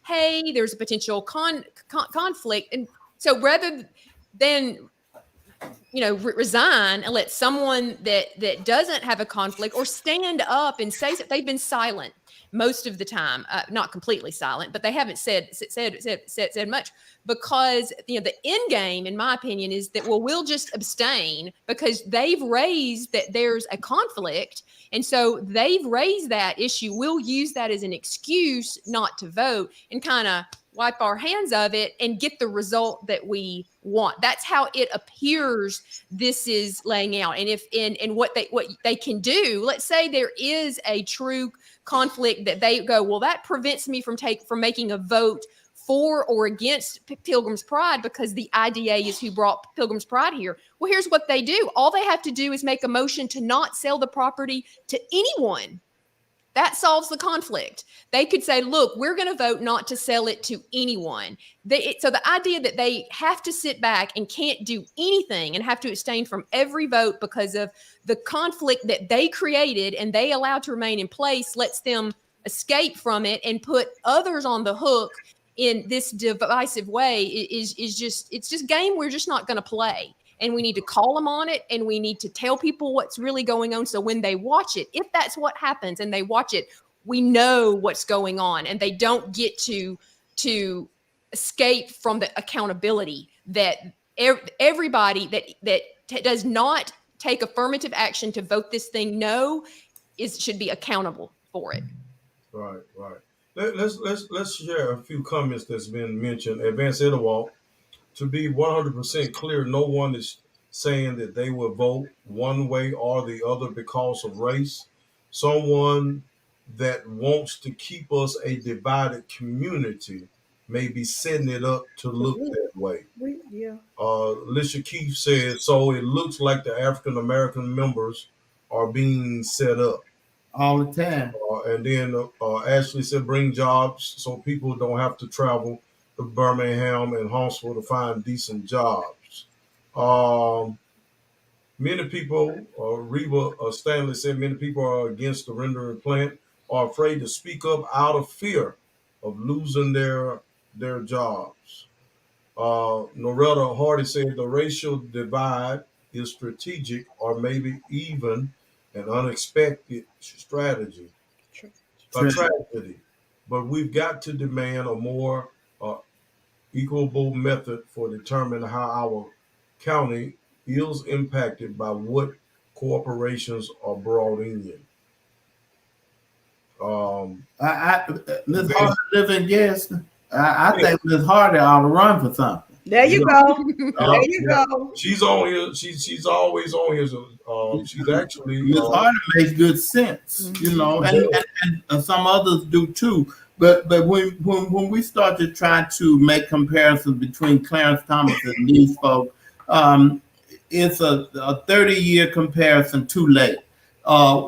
hey, there's a potential conflict, and so rather than resign and let someone that doesn't have a conflict or stand up and say that they've been silent most of the time, not completely silent, but they haven't said much because the end game, in my opinion, is that we'll just abstain because they've raised that there's a conflict, and so they've raised that issue. We'll use that as an excuse not to vote and kind of wipe our hands of it and get the result that we want. That's how it appears this is laying out. And if what they can do, let's say there is a true conflict that they go, well, that prevents me from making a vote for or against Pilgrim's Pride because the IDA is who brought Pilgrim's Pride here. Well, here's what they do. All they have to do is make a motion to not sell the property to anyone. That solves the conflict. They could say, look, we're going to vote not to sell it to anyone. So the idea that they have to sit back and can't do anything and have to abstain from every vote because of the conflict that they created and they allowed to remain in place lets them escape from it and put others on the hook in this divisive way it's just game we're just not going to play. And we need to call them on it, and we need to tell people what's really going on. So when they watch it, if that's what happens and they watch it, we know what's going on, and they don't get to escape from the accountability that everybody that does not take affirmative action to vote this thing no should be accountable for it. Right. Let's share a few comments that's been mentioned. Advance Edawalt. To be 100% clear, no one is saying that they will vote one way or the other because of race. Someone that wants to keep us a divided community may be setting it up to look that way. Yeah. Alicia Keefe said, so it looks like the African American members are being set up. All the time. And then Ashley said, bring jobs so people don't have to travel to Birmingham and Huntsville to find decent jobs. Many people, Reba Stanley said, many people are against the rendering plant, are afraid to speak up out of fear of losing their jobs. Noretta Hardy said the racial divide is strategic or maybe even an unexpected strategy, a tragedy. But we've got to demand a more equable method for determining how our county is impacted by what corporations are brought in. Ms. Hardy live in Gaston. I think Ms. Hardy ought to run for something. There you go. There you go. She's on here. She's always on here. She's actually Ms. Hardy makes good sense, and some others do too. But when we start to try to make comparisons between Clarence Thomas and these folks, it's a 30-year comparison too late.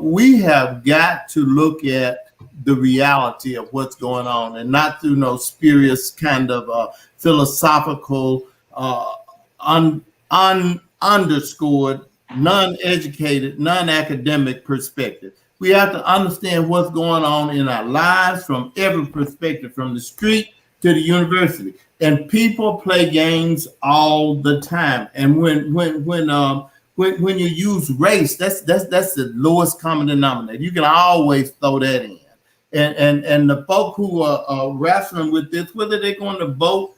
We have got to look at the reality of what's going on and not through no spurious kind of philosophical, underscored, non-educated, non-academic perspective. We have to understand what's going on in our lives from every perspective, from the street to the university. And people play games all the time. And when you use race, that's the lowest common denominator. You can always throw that in. And the folk who are wrestling with this, whether they're going to vote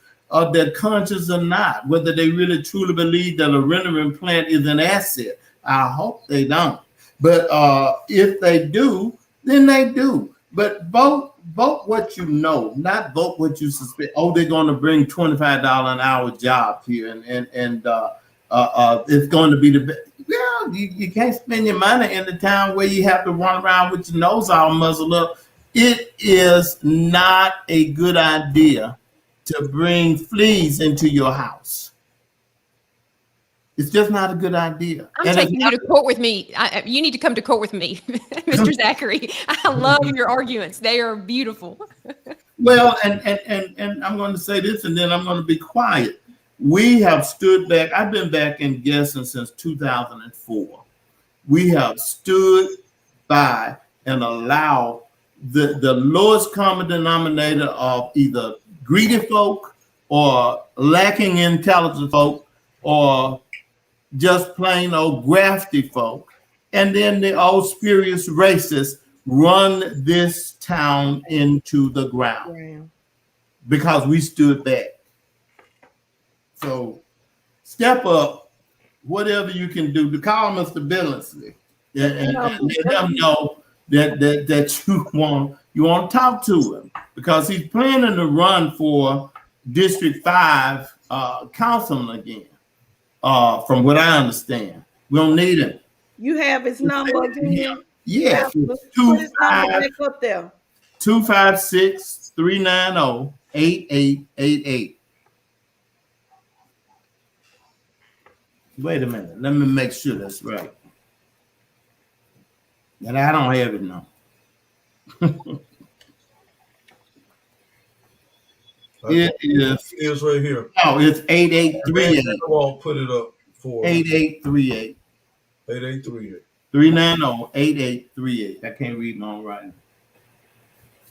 their conscience or not, whether they really truly believe that a rendering plant is an asset, I hope they don't. But if they do, then they do. But vote what you know, not vote what you suspect. Oh, they're going to bring $25 an hour jobs here, and it's going to be the best. Well, you can't spend your money in the town where you have to run around with your nose all muzzled up. It is not a good idea to bring fleas into your house. It's just not a good idea. I'm taking you to court with me. You need to come to court with me, Mr. Zackary. I love your arguments. They are beautiful. Well, and I'm going to say this, and then I'm going to be quiet. We have stood back. I've been back in guessing since 2004. We have stood by and allowed the lowest common denominator of either greedy folk or lacking intelligent folk or just plain old grafty folk, and then the old spurious racists run this town into the ground because we stood back. So step up, whatever you can do, to call Mr. Billingsley and let him know that you want to talk to him, because he's planning to run for District 5 councilman again. From what I understand, we don't need him. You have his number again? Yes. Put his number back up there. 256-390-8888. Wait a minute. Let me make sure that's right. And I don't have it now. It is right here. No, it's 8838. I'll put it up for 8838. 8838. 390-8838. I can't read my own writing.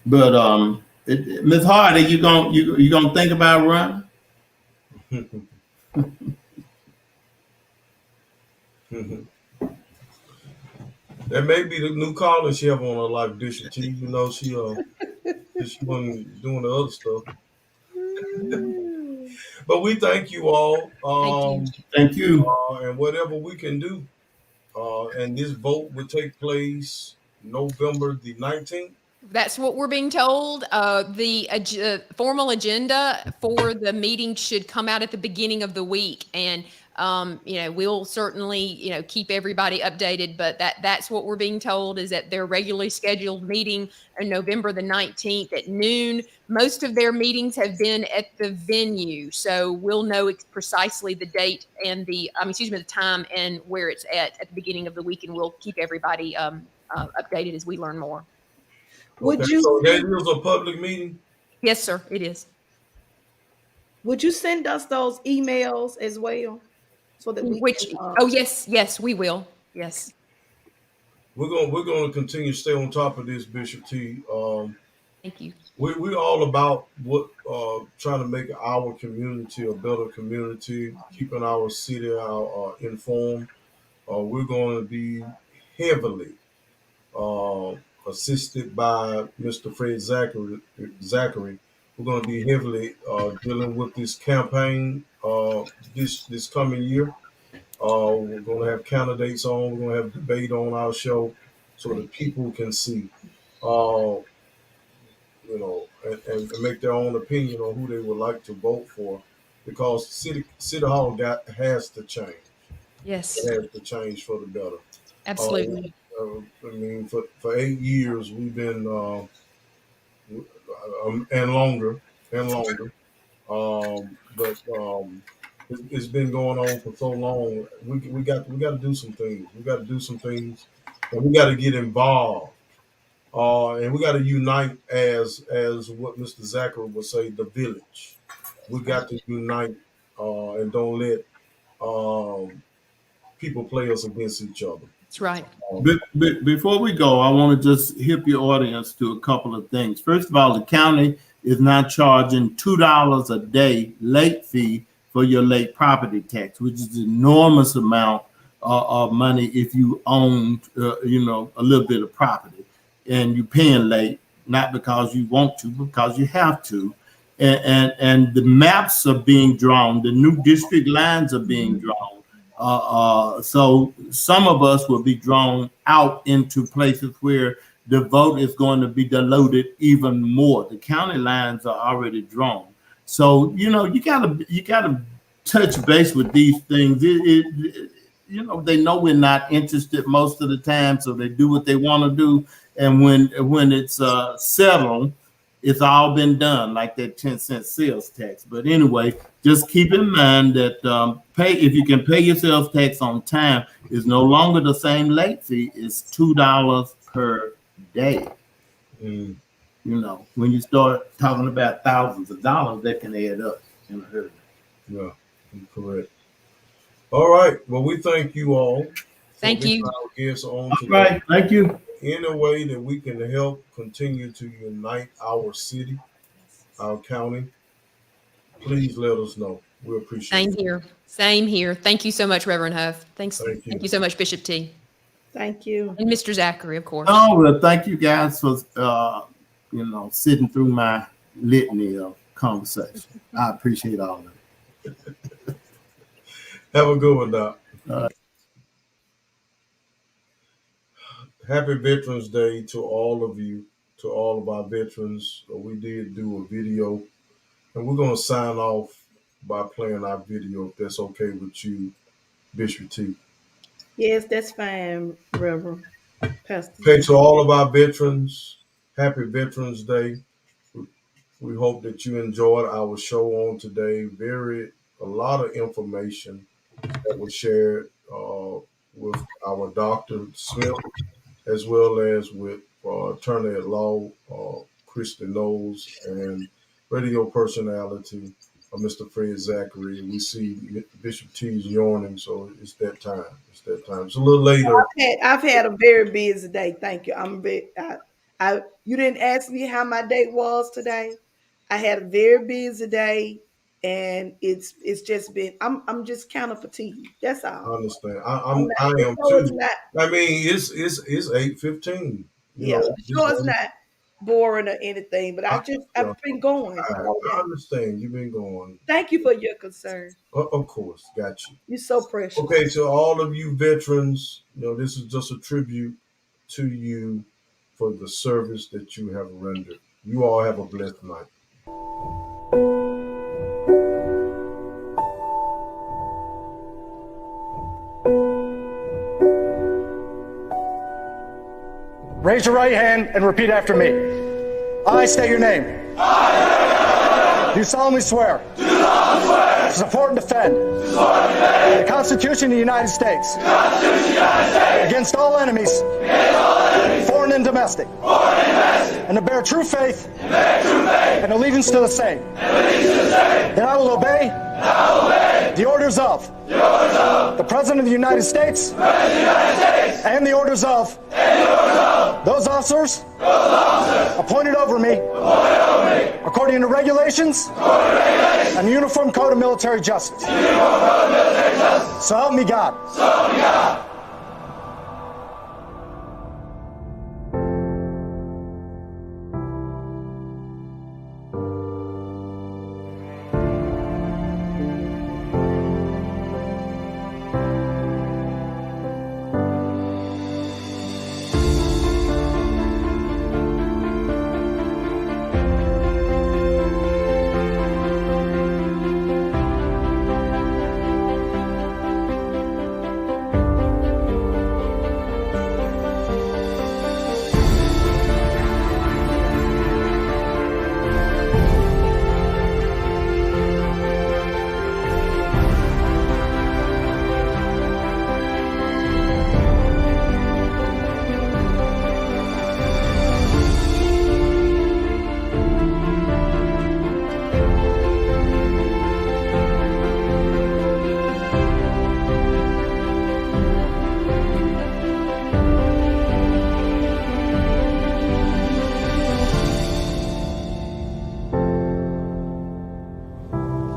But Ms. Hardy, you gonna think about running? That may be the new calling she have on her life, District Chief. You know, she wasn't doing the other stuff. But we thank you all. Thank you. And whatever we can do. And this vote will take place November the 19th. That's what we're being told. The formal agenda for the meeting should come out at the beginning of the week. And we'll certainly, keep everybody updated, but that's what we're being told, is that their regularly scheduled meeting on November the 19th at noon. Most of their meetings have been at the venue, so we'll know precisely the date and the time and where it's at the beginning of the week, and we'll keep everybody updated as we learn more. So that is a public meeting? Yes, sir, it is. Would you send us those emails as well? So that we yes, we will. Yes. We're going to continue to stay on top of this, Bishop T. Thank you. We're all about trying to make our community a better community, keeping our city informed. We're going to be heavily assisted by Mr. Fred Zackary. We're going to be heavily dealing with this campaign this coming year. We're going to have candidates on. We're going to have debate on our show so that people can see, and make their own opinion on who they would like to vote for, because City Hall has to change. Yes. It has to change for the better. Absolutely. For 8 years we've been, and longer. It's been going on for so long. We got to do some things. We got to do some things, and we got to get involved. And we got to unite as what Mr. Zackary would say, the village. We got to unite and don't let people play us against each other. That's right. Before we go, I want to just hip your audience to a couple of things. First of all, the county is not charging $2 a day late fee for your late property tax, which is an enormous amount of money if you own, a little bit of property, and you're paying late, not because you want to, because you have to. And the maps are being drawn, the new district lines are being drawn. So some of us will be drawn out into places where the vote is going to be diluted even more. The county lines are already drawn. So, you gotta touch base with these things. They know we're not interested most of the time, so they do what they want to do. And when it's settled, it's all been done, like that 10-cent sales tax. But anyway, just keep in mind that if you can pay your sales tax on time, it's no longer the same late fee. It's $2 per day. Mm. You know, when you start talking about thousands of dollars, that can add up in a hurry. Yeah, correct. All right. Well, we thank you all. Thank you. Our guests on All today. right, thank you. In a way that we can help continue to unite our city, our county, please let us know. We appreciate Same it. here. Same here. Thank you so much, Reverend Huff. Thanks. Thank you. Thank you so much, Bishop T. Thank you. And Mr. Zackary, of course. Oh, well, thank you guys for sitting through my litany of conversation. I appreciate all of it. Have a good one, Doc. All right. Happy Veterans Day to all of you, to all of our veterans. We did do a video, and we're going to sign off by playing our video, if that's okay with you, Bishop T. Yes, that's fine, Reverend Pastor. Okay, to all of our veterans, happy Veterans Day. We hope that you enjoyed our show on today. A lot of information that was shared with our Dr. Smith, as well as with attorney at law, Christie Knowles, and radio personality, Mr. Fred Zackary. We see Bishop T's yawning, so it's that time. It's a little later. I've had a very busy day. Thank you. You didn't ask me how my day was today. I had a very busy day, and it's just been. I'm just kind of fatigued. That's all. I understand. I am too. I mean, it's 8:15. Yeah, sure, it's not boring or anything, but I've been going. I understand. You've been going. Thank you for your concern. Of course, got you. You're so precious. Okay, to all of you veterans, this is just a tribute to you for the service that you have rendered. You all have a blessed night. Raise your right hand and repeat after me. I state your name. Do solemnly swear. To support and defend. The Constitution of the United States. Against all enemies. Foreign and domestic. And to bear true faith. And allegiance to the same. That I will obey. The orders of. The President of the United States. And the orders of. Those officers appointed over me according to regulations and the Uniform Code of Military Justice. So help me God.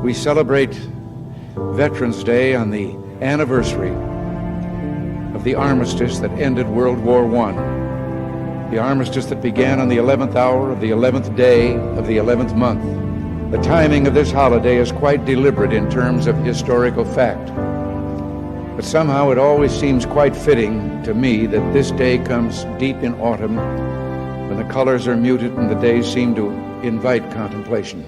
We celebrate Veterans Day on the anniversary of the armistice that ended World War I. The armistice that began on the 11th hour of the 11th day of the 11th month. The timing of this holiday is quite deliberate in terms of historical fact. But somehow it always seems quite fitting to me that this day comes deep in autumn, when the colors are muted and the days seem to invite contemplation.